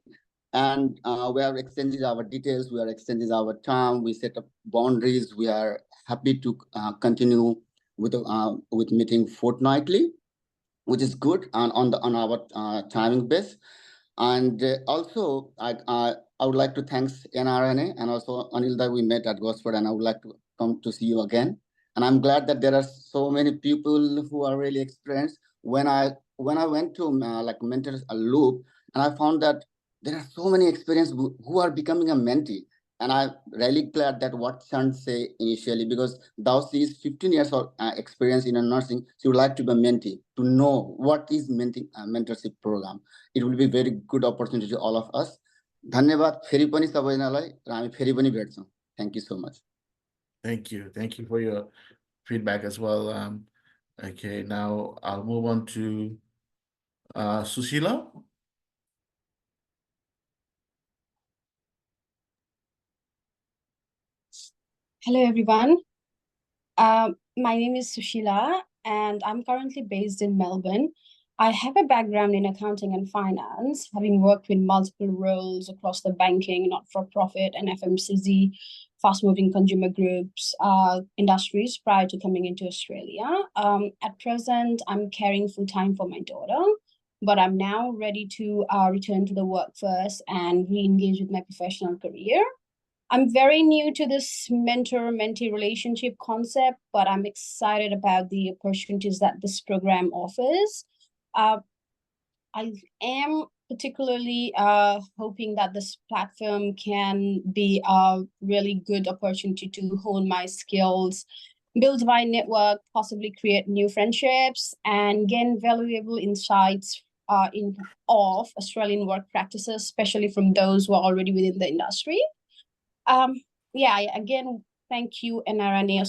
And we are exchanging our details, we are exchanging our time, we set up boundaries. We are happy to continue with meeting fortnightly, which is good, and on our timing base. And also, I would like to thank Nrna and also Anil that we met at Gosford, and I would like to come to see you again. And I'm glad that there are so many people who are really experienced. When I went to like mentors a loop, and I found that there are so many experienced who are becoming a mentee. And I'm really glad that what Chan say initially, because thou sees 15 years of experience in a nursing, she would like to be a mentee, to know what is mentorship program. It will be very good opportunity to all of us. धन्यवाद फेरि पनि सबैजनालाई र हामी फेरि पनि भेट्छौँ. Thank you so much. Thank you for your feedback as well. Okay, now I'll move on to Susila. Hello everyone. My name is Sushila, and I'm currently based in Melbourne. I have a background in accounting and finance, having worked with multiple roles across the banking, not-for-profit, and FMCG, fast-moving consumer groups, industries prior to coming into Australia. At present, I'm caring full-time for my daughter, but I'm now ready to return to the workforce and re-engage with my professional career. I'm very new to this mentor-mentee relationship concept, but I'm excited about the opportunities that this program offers. I am particularly hoping that this platform can be a really good opportunity to hone my skills, build my network, possibly create new friendships, and gain valuable insights of Australian work practices, especially from those who are already within the industry. Again, thank you, Nrna,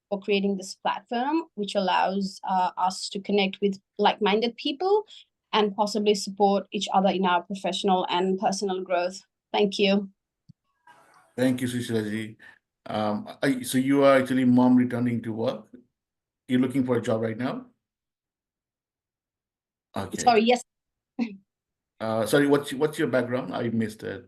for creating this platform, which allows us to connect with like-minded people and possibly support each other in our professional and personal growth. Thank you. Thank you, Sushilaji. So you are actually mom returning to work. You're looking for a job right now? Okay. Sorry, yes. Sorry, what's your background? I missed it.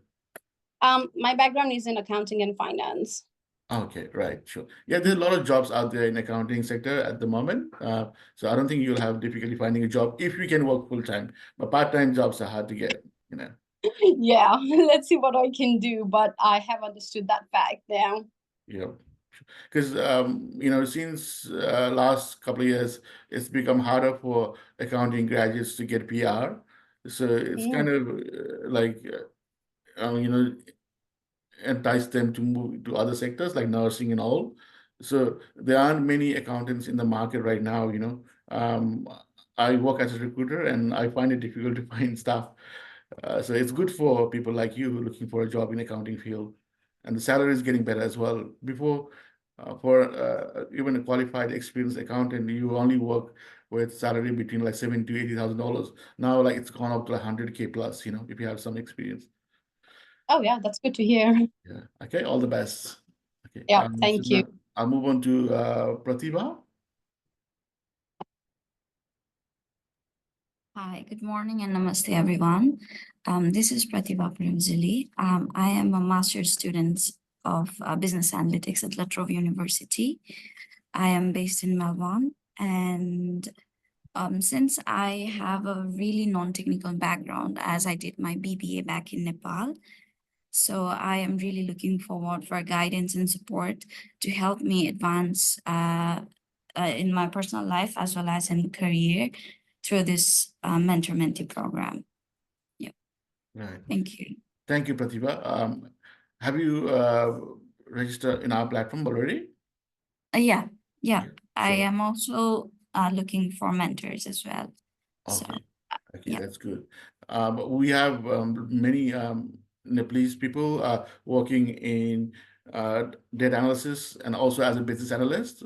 My background is in accounting and finance. Okay, right, sure. Yeah, there's a lot of jobs out there in accounting sector at the moment. So I don't think you'll have difficulty finding a job if you can work full time. But part-time jobs are hard to get, you know. Yeah, let's see what I can do, but I have understood that fact now. Yeah, because you know, since last couple of years, it's become harder for accounting graduates to get PR. So it's kind of you know, entice them to move to other sectors like nursing and all. So there aren't many accountants in the market right now, you know. I work as a recruiter and I find it difficult to find staff. So it's good for people like you looking for a job in accounting field. And the salary is getting better as well. Before, for even a qualified experienced accountant, you only work with salary between like $70,000 to $80,000. Now, like it's gone up to 100K plus, you know, if you have some experience. Oh yeah, that's good to hear. Yeah. Okay. All the best. Okay. Yeah. Thank you. Now I'll move on to Pratibha. Hi, good morning and namaste, everyone. This is Pratibha Premzili. I am a master's student of business analytics at La Trobe University. I am based in Melbourne, and since I have a really non-technical background, as I did my BBA back in Nepal, so I am really looking forward for guidance and support to help me advance in my personal life as well as in career through this mentor-mentee program. Yeah. Right. Thank you. Thank you, Pratibha. Have you registered in our platform already? Yeah. Yeah, I sure. am also looking for mentors as well. Okay. So, Okay, yeah. that's good. We have many Nepalese people working in data analysis and also as a business analyst.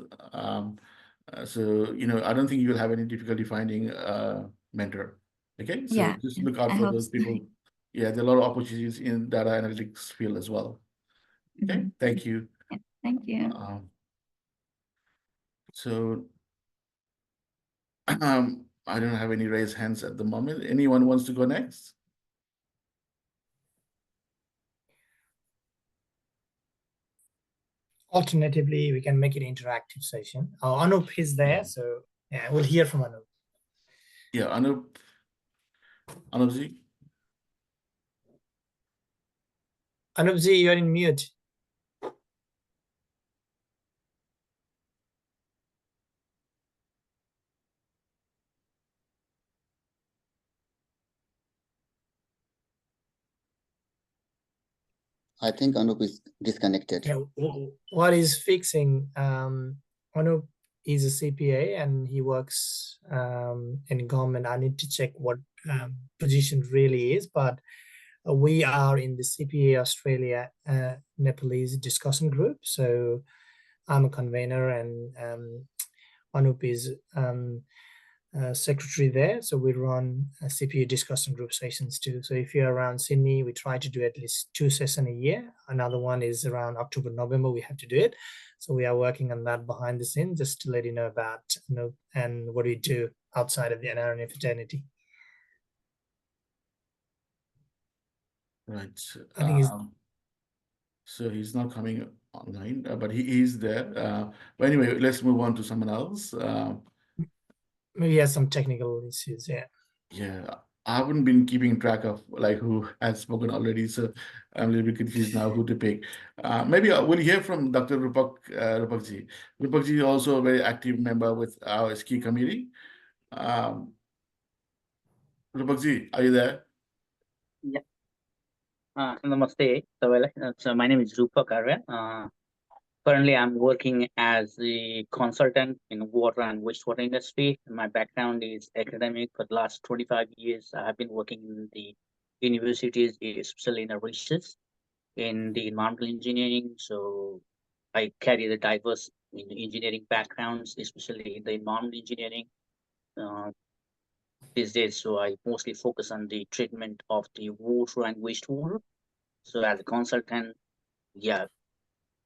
So, you know, I don't think you'll have any difficulty finding a mentor. Okay, so Yeah, just look out I for hope those so. people. Yeah, there are a lot of opportunities in data analytics field as well. Okay, thank you. Yeah, thank you. So I don't have any raised hands at the moment. Anyone wants to go next? Alternatively, we can make it an interactive session. Anup is there, so yeah, we'll hear from Anup. Yeah, Anupji. Anupji, you're in mute. I think Anup is disconnected. Yeah, what is fixing? Anup is a CPA and he works in government. I need to check what position really is, but we are in the CPA Australia Nepalese discussion group. So I'm a convener and Anup is secretary there. So we run CPU discussion group sessions too. So if you're around Sydney, we try to do at least 2 sessions a year. Another one is around October, November, we have to do it. So we are working on that behind the scenes, just to let you know about, and what we do outside of the Nrna fraternity. Right. I think so he's not coming online, but he is there. But anyway, let's move on to someone else. Maybe he has some technical issues. Yeah, I haven't been keeping track of like who has spoken already, so I'm a little bit confused now who to pick. Maybe we'll hear from Dr. Rupakji. Rupakji is also a very active member with our ski committee. Rupakji, are you there? Yeah. Namaste. So my name is Rupak Arya. Currently, I'm working as a consultant in water and wastewater industry. My background is academic. For the last 25 years, I have been working in the universities, especially in the research in the environmental engineering. So I carry the diverse engineering backgrounds, especially in the environmental engineering these days. So I mostly focus on the treatment of the water and wastewater. So as a consultant, yeah,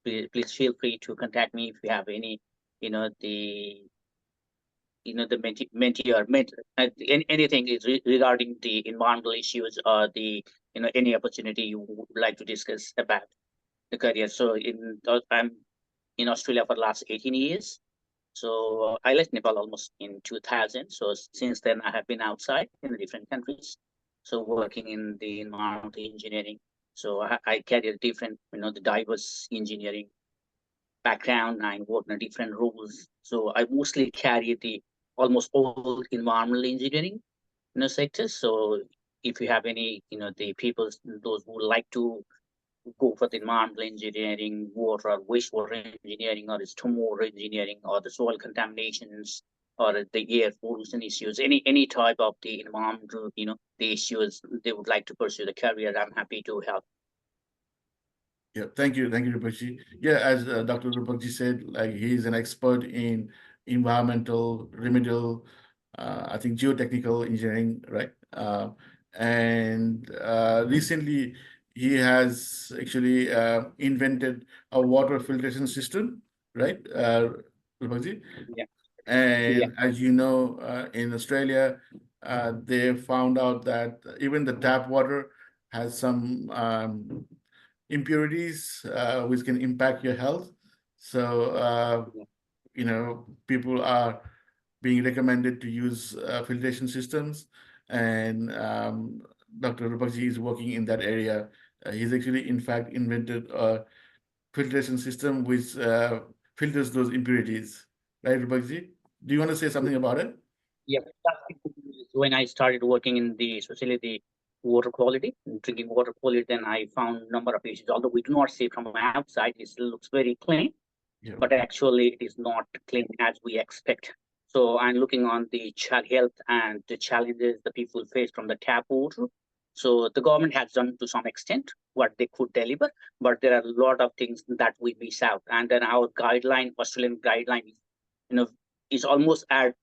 please feel free to contact me if you have any, the mentee or anything is regarding the environmental issues or the, any opportunity you would like to discuss about the career. So I'm in Australia for the last 18 years. So I left Nepal almost in 2000. So since then I have been outside in different countries. So working in the environmental engineering. So I carry a different, the diverse engineering background and work in different roles. So I mostly carry the almost all environmental engineering, sectors. So if you have any, the people, those who like to go for the environmental engineering, water or wastewater engineering, or stormwater engineering, or the soil contaminations, or the air pollution issues, any type of the environmental, the issues they would like to pursue the career, I'm happy to help. Yeah, thank you, Rupakji. Yeah, as Dr. Rupakji said, like he's an expert in environmental, remedial, I think geotechnical engineering, right? And recently he has actually invented a water filtration system, right, Rupakji? Yeah. And as you know, in Australia, they found out that even the tap water has some impurities which can impact your health. So, people are being recommended to use filtration systems, and Dr. Rupakji is working in that area. He's actually, in fact, invented a filtration system which filters those impurities. Right, Rupakji? Do you want to say something about it? Yeah, when I started working in especially the water quality, drinking water quality, then I found a number of issues. Although we do not see from outside, it still looks very clean, but actually it is not clean as we expect. So I'm looking on the child health and the challenges the people face from the tap water. So the government has done to some extent what they could deliver, but there are a lot of things that we miss out. And then our Australian guideline, is almost at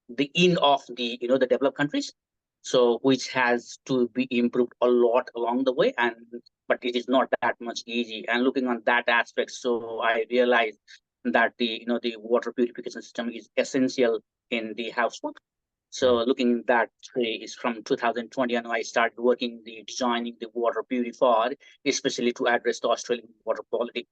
the end of the the developed countries, so which has to be improved a lot along the way, and but it is not that much easy. And looking on that aspect, so I realized that the the water purification system is essential in the household. So looking that way is from 2020, and I started working designing the water purifier, especially to address the Australian water quality.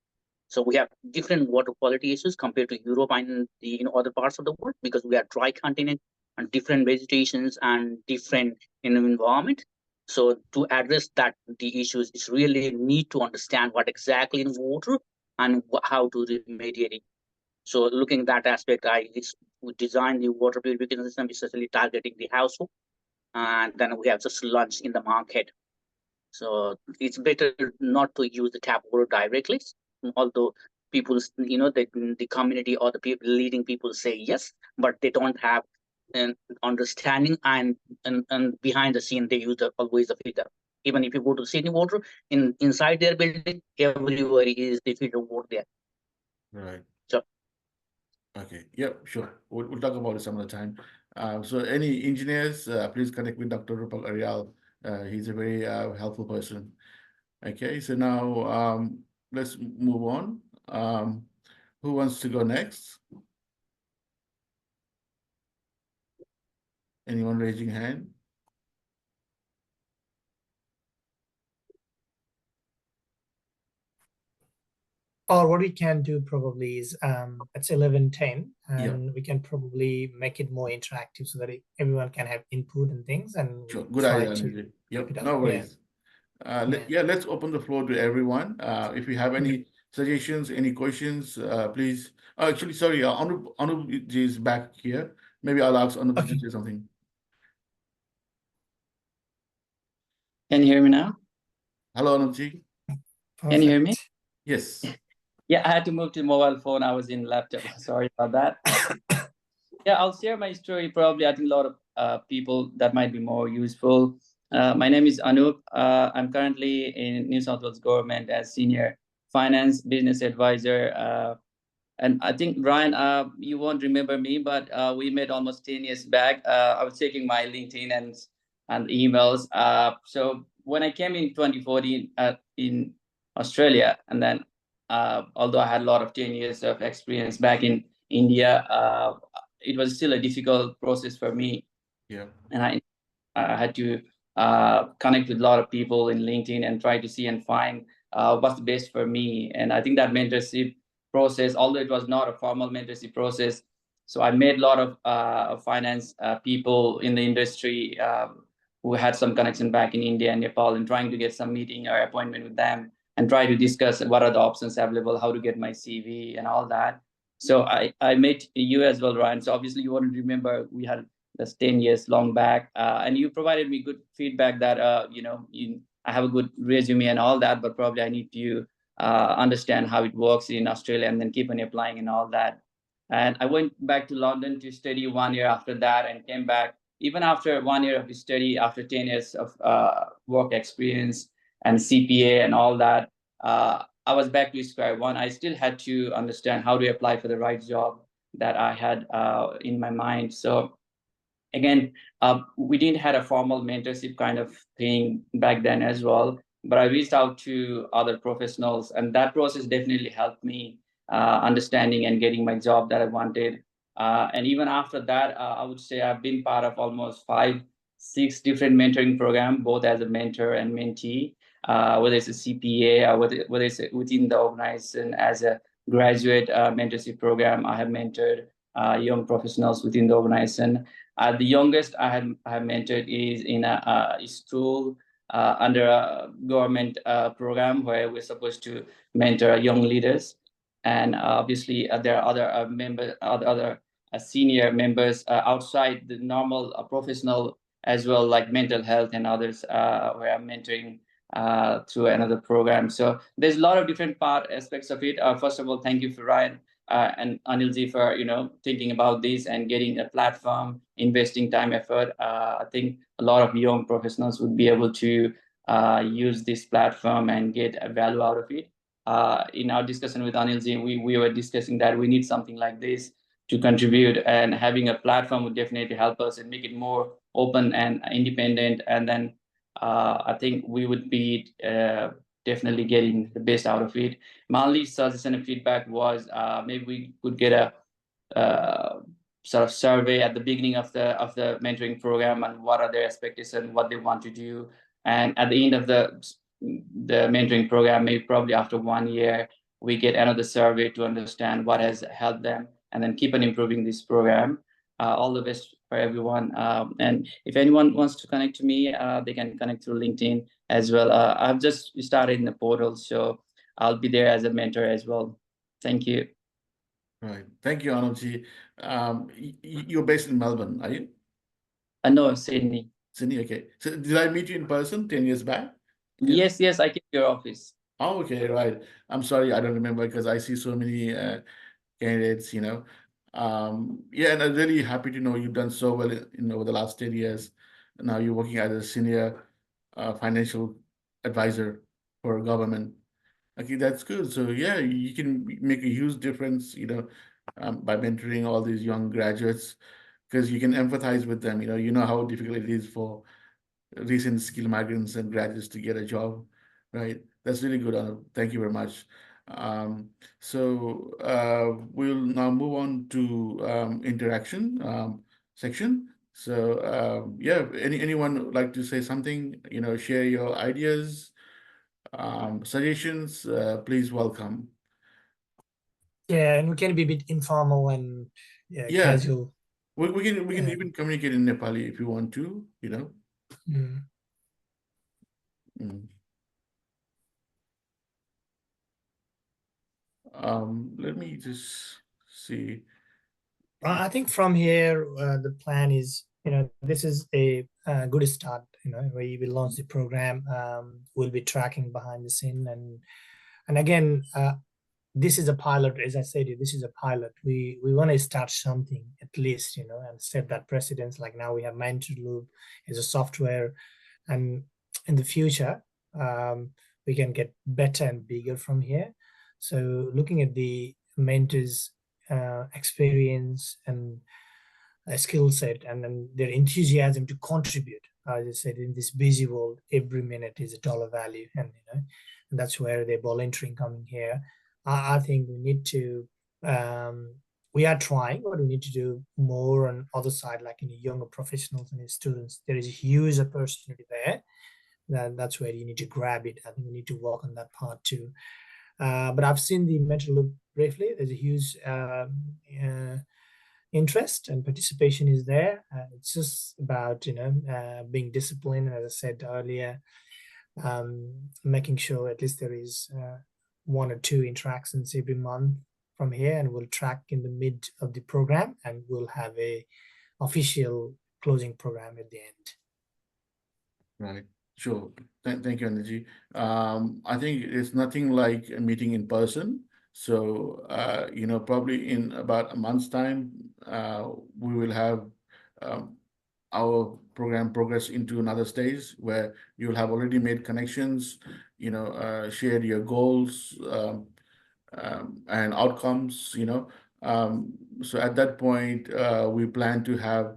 So we have different water quality issues compared to Europe and the other parts of the world, because we are dry continent and different vegetations and different environment. So to address that the issues, it's really need to understand what exactly in water and how to remediate it. So looking at that aspect, we designed the water purification system, especially targeting the household, and then we have just launched in the market. So it's better not to use the tap water directly, although people, the community or the people leading people say yes, but they don't have an understanding, and behind the scene they use always the filter. Even if you go to Sydney Water, inside their building, everywhere is the filter water there. Right. So okay, yeah, sure. We'll talk about it some other time. So any engineers, please connect with Dr. Rupal Arial. He's a very helpful person. Okay, so now let's move on. Who wants to go next? Anyone raising hand? Or what we can do probably is it's 11:10, and we can probably make it more interactive so that everyone can have input and things, and Sure, good try idea. to Yep, no worries. Let's open the floor to everyone. If you have any suggestions, any questions, please. Oh, actually, sorry, Anup is back here. Maybe I'll ask Anup to say something. Can you hear me now? Hello, Anupji. Can you hear me? Yes. Yeah, I had to move to mobile phone. I was in laptop. Sorry about that. Yeah, I'll share my story. Probably, I think a lot of people that might be more useful. My name is Anup. I'm currently in New South Wales government as senior finance business advisor. And I think, Ryan, you won't remember me, but we met almost 10 years back. I was checking my LinkedIn and emails. So when I came in 2014 in Australia, and then although I had a lot of 10 years of experience back in India, it was still a difficult process for me. Yeah. And I had to connect with a lot of people in LinkedIn and try to see and find what's the best for me. And I think that mentorship process, although it was not a formal mentorship process, so I made a lot of finance people in the industry who had some connection back in India and Nepal, and trying to get some meeting or appointment with them and try to discuss what are the options available, how to get my CV and all that. So I met you as well, Ryan. So obviously you won't remember, we had that's 10 years long back, and you provided me good feedback that I have a good resume and all that, but probably I need to understand how it works in Australia and then keep on applying and all that. And I went back to London to study 1 year after that, and came back even after 1 year of study, after 10 years of work experience and CPA and all that. I was back to square one. I still had to understand how to apply for the right job that I had in my mind. So again, we didn't had a formal mentorship kind of thing back then as well, but I reached out to other professionals, and that process definitely helped me understanding and getting my job that I wanted. And even after that, I would say I've been part of almost 5-6 different mentoring programs, both as a mentor and mentee, whether it's a CPA or whether it's within the organization as a graduate mentorship program. I have mentored young professionals within the organization. The youngest I have mentored is in a school under a government program where we're supposed to mentor young leaders. And obviously there are other senior members outside the normal professional as well, like mental health and others where I'm mentoring through another program. So there's a lot of different aspects of it. First of all, thank you for Ryan and Anilji for thinking about this and getting a platform, investing time, effort. I think a lot of young professionals would be able to use this platform and get a value out of it. In our discussion with Anilji, we were discussing that we need something like this to contribute, and having a platform would definitely help us and make it more open and independent. And then I think we would be definitely getting the best out of it. My only suggestion and feedback was maybe we could get a sort of survey at the beginning of the mentoring program, and what are their expectations, what they want to do, and at the end of the mentoring program, maybe probably after 1 year, we get another survey to understand what has helped them, and then keep on improving this program. All the best for everyone. And if anyone wants to connect to me, they can connect through LinkedIn as well. I've just started in the portal, so I'll be there as a mentor as well. Thank you. Right. Thank you, Anupji. You're based in Melbourne, are you? No, Sydney. Sydney, okay. So did I meet you in person 10 years back? Yes, I came to your office. Oh, okay, right. I'm sorry, I don't remember because I see so many candidates, Yeah, and I'm really happy to know you've done so well over the last 10 years. Now you're working as a senior financial advisor for government. Okay, that's good. So yeah, you can make a huge difference, by mentoring all these young graduates. because you can empathize with them. You know how difficult it is for recent skilled migrants and graduates to get a job, right? That's really good, Arnav. Thank you very much. We'll now move on to interaction section. So yeah, anyone would like to say something, share your ideas, suggestions, please welcome. Yeah, and we can be a bit informal and casual. We can even communicate in Nepali if you want to, Mm. Let me just see. I think from here, the plan is, this is a good start. We will launch the program. We'll be tracking behind the scene, and again, this is a pilot. As I said, this is a pilot. We want to start something at least, and set that precedence. Like now we have Mentor Loop as a software, and in the future, we can get better and bigger from here. So looking at the mentors' experience and skill set, and then their enthusiasm to contribute. As I said, in this busy world, every minute is a dollar value, and and that's where the volunteering coming here. I think we need to. We are trying, but we need to do more on other side, like in the younger professionals and the students. There is a huge opportunity there. That's where you need to grab it. I think we need to work on that part too. But I've seen the Mentor Loop briefly. There's a huge interest and participation is there. It's just about being disciplined, as I said earlier, making sure at least there is 1 or 2 interactions every month from here, and we'll track in the mid of the program, and we'll have a official closing program at the end. Right. Sure. Thank you, Anji. I think it's nothing like a meeting in person. So, probably in about a month's time, we will have our program progress into another stage where you'll have already made connections, shared your goals and outcomes, So at that point, we plan to have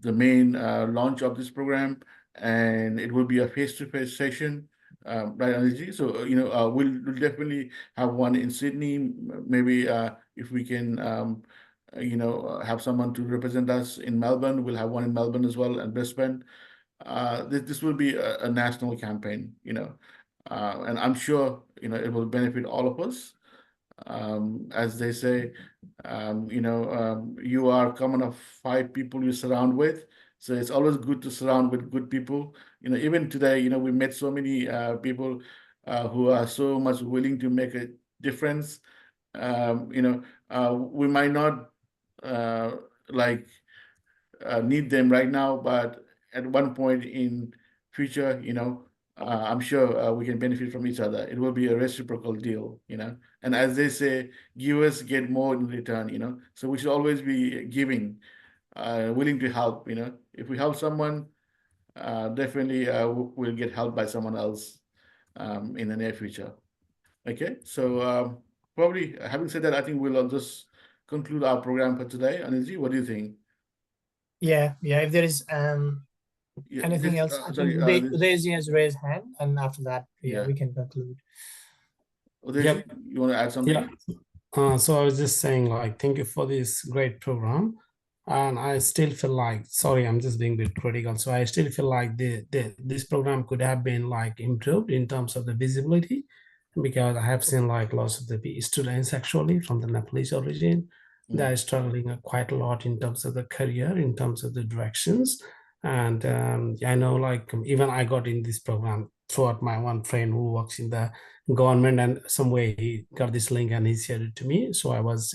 the main launch of this program, and it will be a face-to-face session, right, Anji? So, we'll definitely have one in Sydney. Maybe if we can, have someone to represent us in Melbourne, we'll have one in Melbourne as well, and Brisbane. This will be a national campaign, and I'm sure, it will benefit all of us. As they say, you are common of 5 people you surround with. So it's always good to surround with good people. Even today, we met so many people who are so much willing to make a difference. We might not need them right now, but at one point in future, I'm sure we can benefit from each other. It will be a reciprocal deal, And as they say, givers get more in return, So we should always be giving, willing to help, If we help someone, definitely we'll get helped by someone else in the near future. Okay, so probably having said that, I think we'll just conclude our program for today. Anilji, what do you think? Yeah. If there is anything else, I think Udayji has raised hand, and after that, we can conclude. Udayji, you want to add something? So I was just saying, thank you for this great program. And I still feel like, sorry, I'm just being a bit critical. So I still feel like this program could have been improved in terms of the visibility, because I have seen lots of the students actually from the Nepalese origin. They are struggling quite a lot in terms of the career, in terms of the directions. And I know even I got in this program throughout my one friend who works in the government, and some way he got this link and he shared it to me. So I was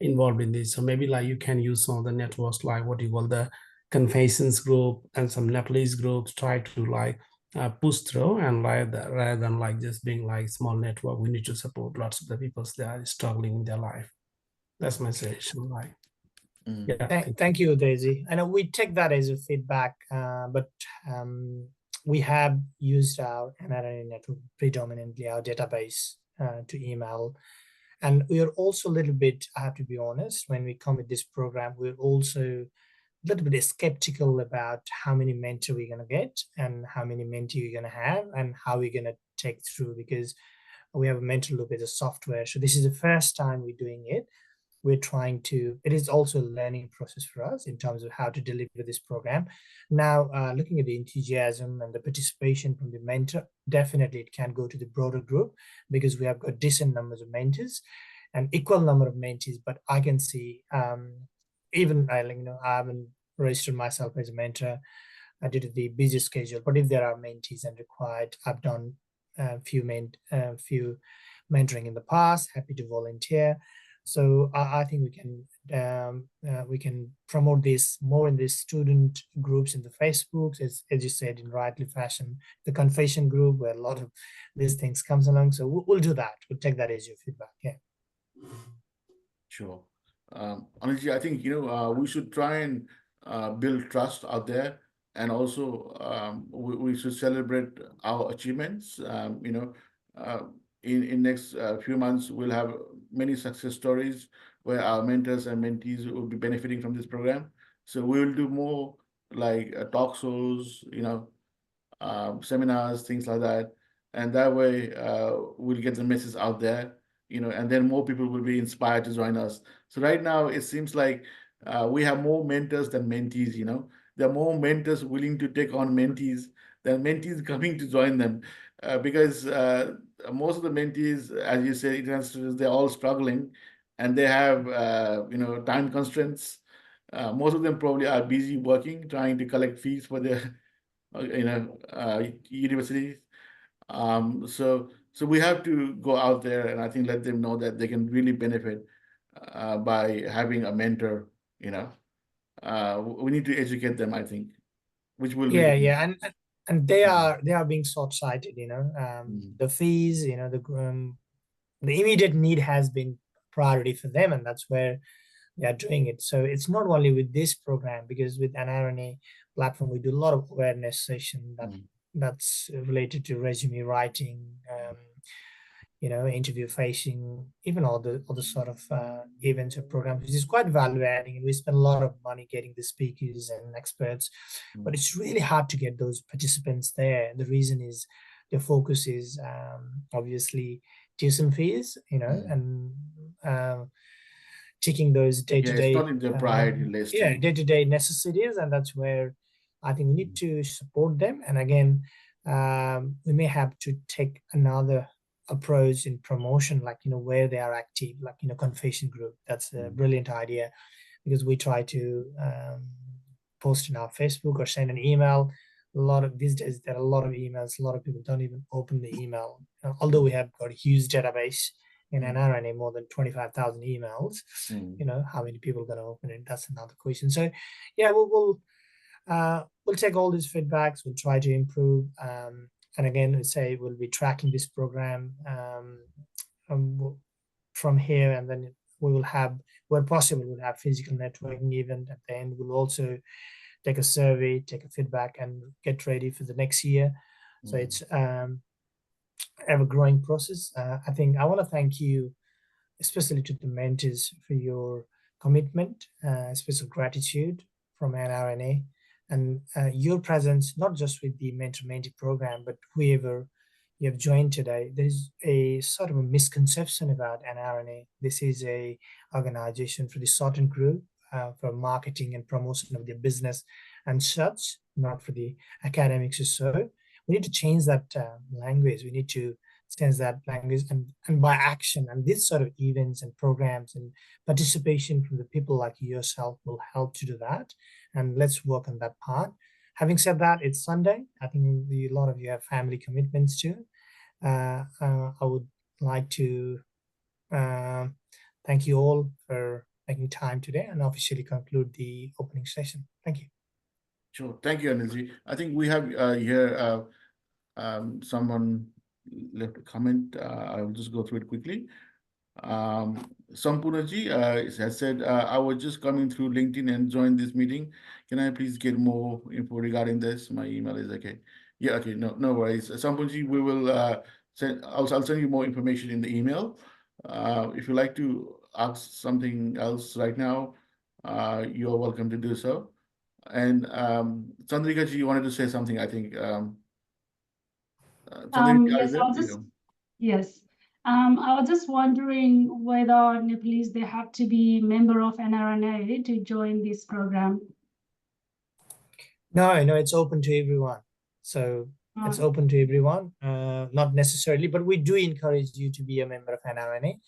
involved in this. So maybe you can use some of the networks, what you call the confessions group and some Nepalese groups, try to push through, and rather than just being small network, we need to support lots of the people that are struggling in their life. That's my suggestion. Thank you, Daisy. I know we take that as a feedback, but we have used our Nrna network, predominantly our database, to email And we are also a little bit, I have to be honest, when we come with this program, we're also a little bit skeptical about how many mentors we're going to get and how many mentees we're going to have and how we're going to take through, because we have a mentor loop as a software. So this is the first time we're doing it. We're trying to, it is also a learning process for us in terms of how to deliver this program. Now, looking at the enthusiasm and the participation from the mentor, definitely it can go to the broader group because we have got decent numbers of mentors and equal number of mentees. But I can see, even I haven't registered myself as a mentor due to the busy schedule. But if there are mentees and required, I've done a few mentoring in the past. Happy to volunteer. So I think we can promote this more in the student groups in the Facebooks, as you said, in rightly fashion, the confession group where a lot of these things comes along. So we'll do that. We'll take that as your feedback. Yeah. Sure. Honestly, I think we should try and build trust out there, and also we should celebrate our achievements. In next few months, we'll have many success stories where our mentors and mentees will be benefiting from this program. So we will do more like talk shows, seminars, things like that, and that way we'll get the message out there, and then more people will be inspired to join us. So right now it seems like we have more mentors than mentees. There are more mentors willing to take on mentees than mentees coming to join them, because most of the mentees, as you say, international students, they're all struggling, and they have time constraints. Most of them probably are busy working, trying to collect fees for their universities. So we have to go out there, and I think let them know that they can really benefit by having a mentor. We need to educate them, I think, which will be Yeah, and they are being short-sighted. The fees, the immediate need has been priority for them, and that's where they are doing it. So it's not only with this program, because with Nrna platform we do a lot of awareness session that's related to resume writing, interview facing, even all the sort of events or programs, which is quite value adding. And we spend a lot of money getting the speakers and experts, but it's really hard to get those participants there. The reason is the focus is obviously tuition fees, and taking those day-to-day, it's not in their priority list. day-to-day necessities, and that's where I think we need to support them. And again, we may have to take another approach in promotion, like where they are active, like confession group. That's a brilliant idea, because we try to post in our Facebook or send an email. A lot of these days there are a lot of emails. A lot of people don't even open the email, although we have got a huge database in Nrna, more than 25,000 emails. How many people are going to open it? That's another question. So yeah, we'll take all these feedbacks. We'll try to improve. And again, we say we'll be tracking this program from here, and then we will have, where possible, we'll have physical networking event at the end. We'll also take a survey, take a feedback, and get ready for the next year. So it's ever-growing process. I think I want to thank you, especially to the mentors, for your commitment, special gratitude from Nrna, and your presence, not just with the mentor-mentee program, but whoever you have joined today. There is a sort of a misconception about Nrna. This is a organization for the certain group, for marketing and promotion of their business and such, not for the academics or so. We need to change that language. We need to change that language, and by action, and this sort of events and programs and participation from the people like yourself will help to do that. And let's work on that part. Having said that, it's Sunday. I think a lot of you have family commitments too. I would like to thank you all for making time today and officially conclude the opening session. Thank you. Sure. Thank you, Anilji. I think we have here someone left a comment. I will just go through it quickly. Sampunaji has said, I was just coming through LinkedIn and joined this meeting. Can I please get more info regarding this? My email is okay. Yeah, okay, no worries. Sampunaji, we will I'll send you more information in the email. If you like to ask something else right now, you're welcome to do so. And Chandrika ji, you wanted to say something, I think. Chandrika, is Yes, it? I'll just, yes. I was just wondering whether Nepalese, they have to be member of Nrna to join this program. No, it's open to everyone. So it's open to everyone, not necessarily, but we do encourage you to be a member of Nrna.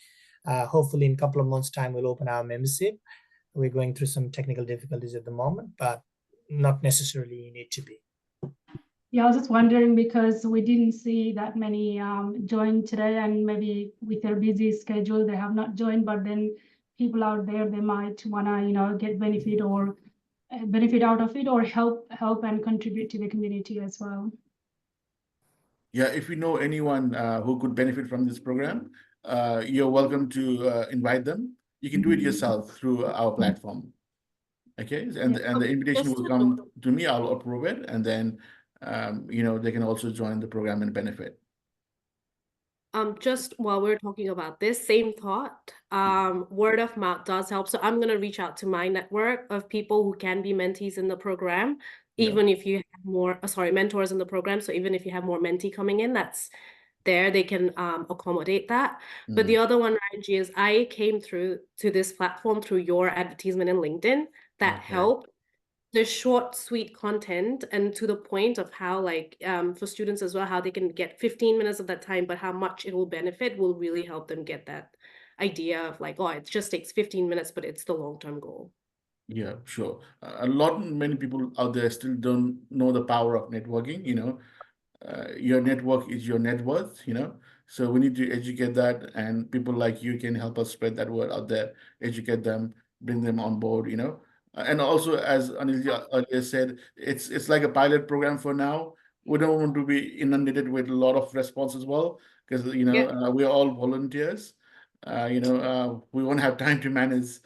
Hopefully in a couple of months' time, we'll open our membership. We're going through some technical difficulties at the moment, but not necessarily you need to be. Yeah, I was just wondering because we didn't see that many join today, and maybe with their busy schedule, they have not joined, but then people out there, they might wanna, get benefit or benefit out of it, or help and contribute to the community as well. Yeah, if you know anyone who could benefit from this program, you're welcome to invite them. You can do it yourself through our platform. Okay, and the invitation will come to me. I'll approve it, and then they can also join the program and benefit. Just while we're talking about this, same thought, word of mouth does help. So I'm gonna reach out to my network of people who can be mentees in the program, even if you have more, mentors in the program. So even if you have more mentee coming in, that's there, they can accommodate that. But the other one, Ranji, is I came through to this platform through your advertisement in LinkedIn that helped. The short, sweet content and to the point of how, like, for students as well, how they can get 15 minutes of that time, but how much it will benefit will really help them get that idea of like, oh, it just takes 15 minutes, but it's the long-term goal. Yeah, sure. Many people out there still don't know the power of networking. Your network is your net worth. So we need to educate that, and people like you can help us spread that word out there, educate them, bring them on board. And also, as Anil earlier said, it's like a pilot program for now. We don't want to be inundated with a lot of response as well, because we're all volunteers. We won't have time to manage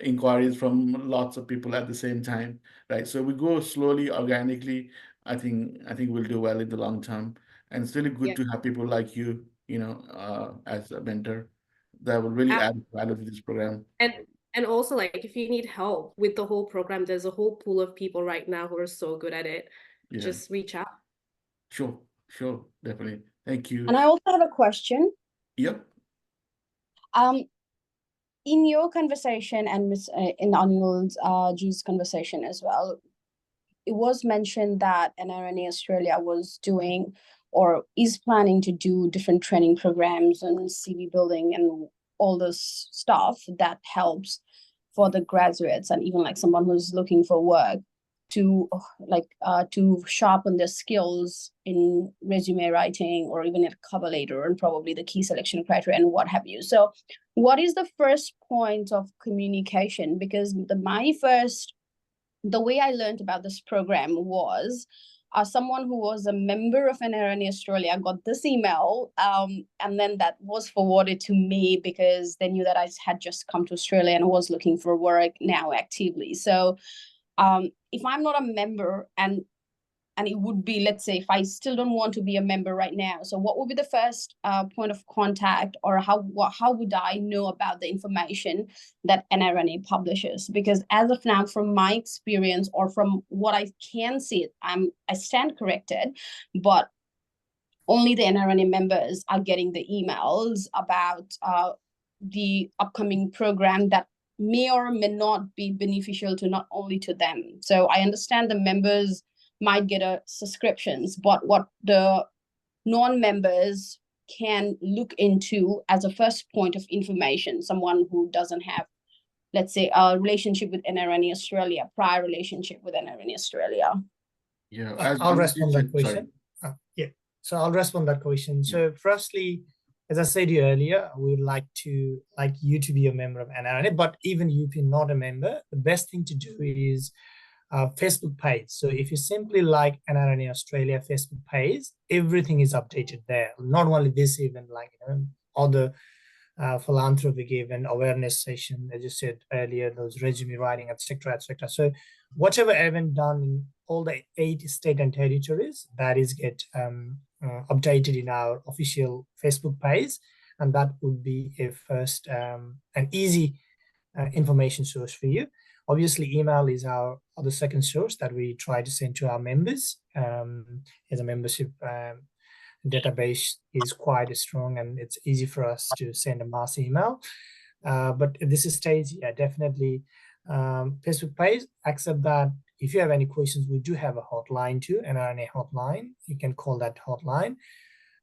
inquiries from lots of people at the same time, right? So we go slowly, organically. I think we'll do well in the long term, and it's really good to have people like you, as a mentor, that will really add value to this program. And also, like, if you need help with the whole program, there's a whole pool of people right now who are so good at it. Just reach out. Sure, definitely. Thank you. And I also have a question. Yep. In your conversation and in Anil's Ju's conversation as well, it was mentioned that Nrna Australia was doing or is planning to do different training programs and CV building and all this stuff that helps for the graduates and even like someone who's looking for work to sharpen their skills in resume writing or even a cover letter and probably the key selection criteria and what have you. So what is the first point of communication? Because the way I learned about this program was someone who was a member of Nrna Australia got this email, and then that was forwarded to me because they knew that I had just come to Australia and was looking for work now actively. So if I'm not a member and it would be, let's say, if I still don't want to be a member right now, so what would be the first point of contact, or how would I know about the information that Nrna publishes? Because as of now, from my experience or from what I can see, I stand corrected, but only the Nrna members are getting the emails about the upcoming program that may or may not be beneficial to not only to them. So I understand the members might get subscriptions, but what the non-members can look into as a first point of information, someone who doesn't have, let's say, a relationship with Nrna Australia, prior relationship with Nrna Australia. Yeah, I'll respond that question. So I'll respond that question. So firstly, as I said earlier, we would like you to be a member of Nrna, but even if you're not a member, the best thing to do is Facebook page. So if you simply like Nrna Australia Facebook page, everything is updated there. Not only this event, like other philanthropic event, awareness session, as you said earlier, those resume writing, etc., etc. So whatever event done in all the 8 states and territories, that is get updated in our official Facebook page. and that would be a first an easy information source for you. Obviously, email is our other second source that we try to send to our members. As a membership database is quite strong, and it's easy for us to send a mass email. But at this stage, yeah, definitely Facebook page, except that if you have any questions, we do have a hotline too, NRNA hotline. You can call that hotline.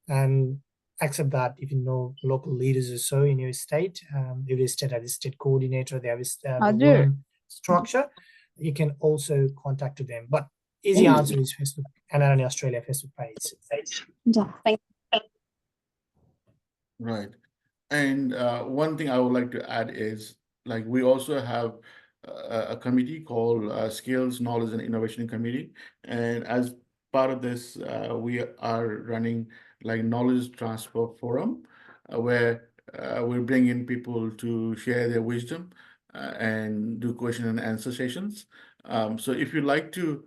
And except that, if you know local leaders or so in your state, every state has a state coordinator, they have a room structure, you can also contact them. But easy answer is Facebook, NRNA Australia Facebook page. Yeah, thank you. Right. And one thing I would like to add is, like, we also have a committee called Skills, Knowledge, and Innovation Committee. And as part of this, we are running like knowledge transfer forum, where we bring in people to share their wisdom and do question and answer sessions. So if you'd like to,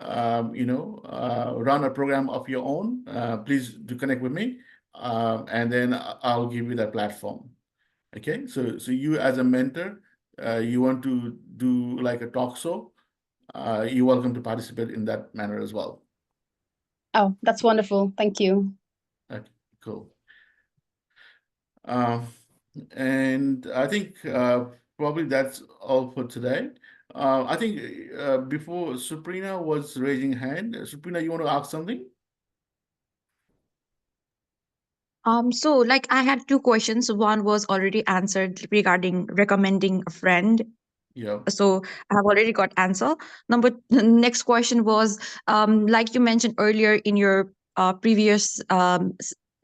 run a program of your own, please do connect with me. And then I'll give you that platform. Okay, so you as a mentor, you want to do like a talk show, you're welcome to participate in that manner as well. Oh, that's wonderful. Thank you. Okay, cool. And I think probably that's all for today. I think before Suprina was raising hand, Suprina, you want to ask something? So like I had two questions. One was already answered regarding recommending a friend. Yeah. So I have already got answer. The next question was, like you mentioned earlier in your previous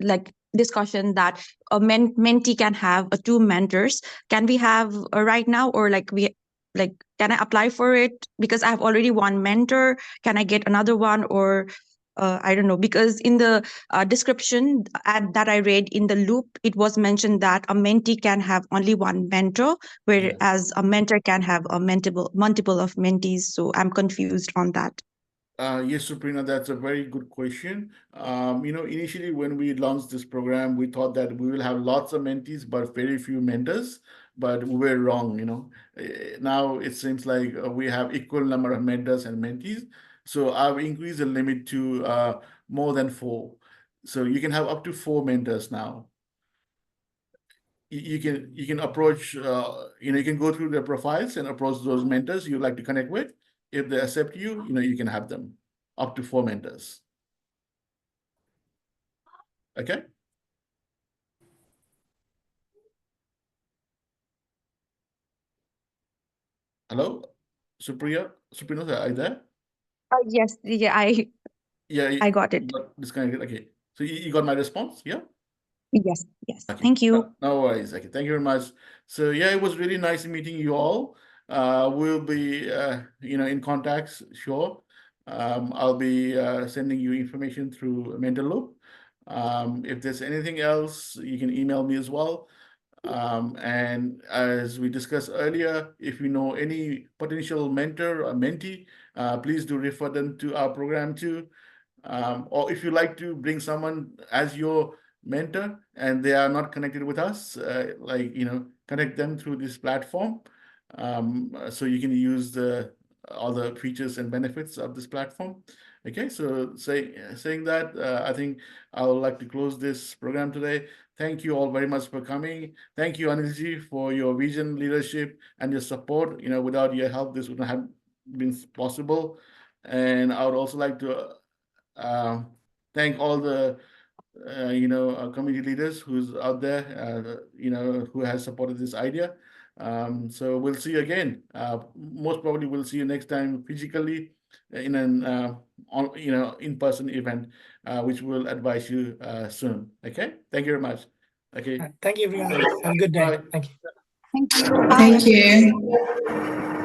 like discussion, that a mentee can have two mentors. Can we have right now, or can I apply for it? Because I have already one mentor. Can I get another one, or I don't know, because in the description that I read in the loop, it was mentioned that a mentee can have only one mentor, whereas a mentor can have a multiple of mentees. So I'm confused on that. Yes, Suprina, that's a very good question. Initially when we launched this program, we thought that we will have lots of mentees, but very few mentors. But we were wrong. Now it seems like we have equal number of mentors and mentees. So I've increased the limit to more than 4. So you can have up to 4 mentors now. You can approach, you can go through their profiles and approach those mentors you'd like to connect with. If they accept you, you can have them up to 4 mentors. Okay. Hello, Suprina, are you there? Yes, yeah, I got it. Disconnected. Okay, so you got my response, yeah? Yes. Okay. Thank you. No worries. Okay, thank you very much. So yeah, it was really nice meeting you all. We'll be in contact, sure. I'll be sending you information through Mentor Loop. If there's anything else, you can email me as well. And as we discussed earlier, if you know any potential mentor or mentee, please do refer them to our program too. Or if you like to bring someone as your mentor and they are not connected with us, connect them through this platform, so you can use all the features and benefits of this platform. Okay, so saying that, I think I would like to close this program today. Thank you all very much for coming. Thank you, Anilji, for your vision, leadership, and your support. Without your help, this wouldn't have been possible. And I would also like to thank all the community leaders who's out there, who has supported this idea. So we'll see you again. Most probably we'll see you next time physically in an in-person event, which we'll advise you soon. Okay, thank you very much. Okay, thank you everyone. Have a good day. Bye. Thank you. Thank you.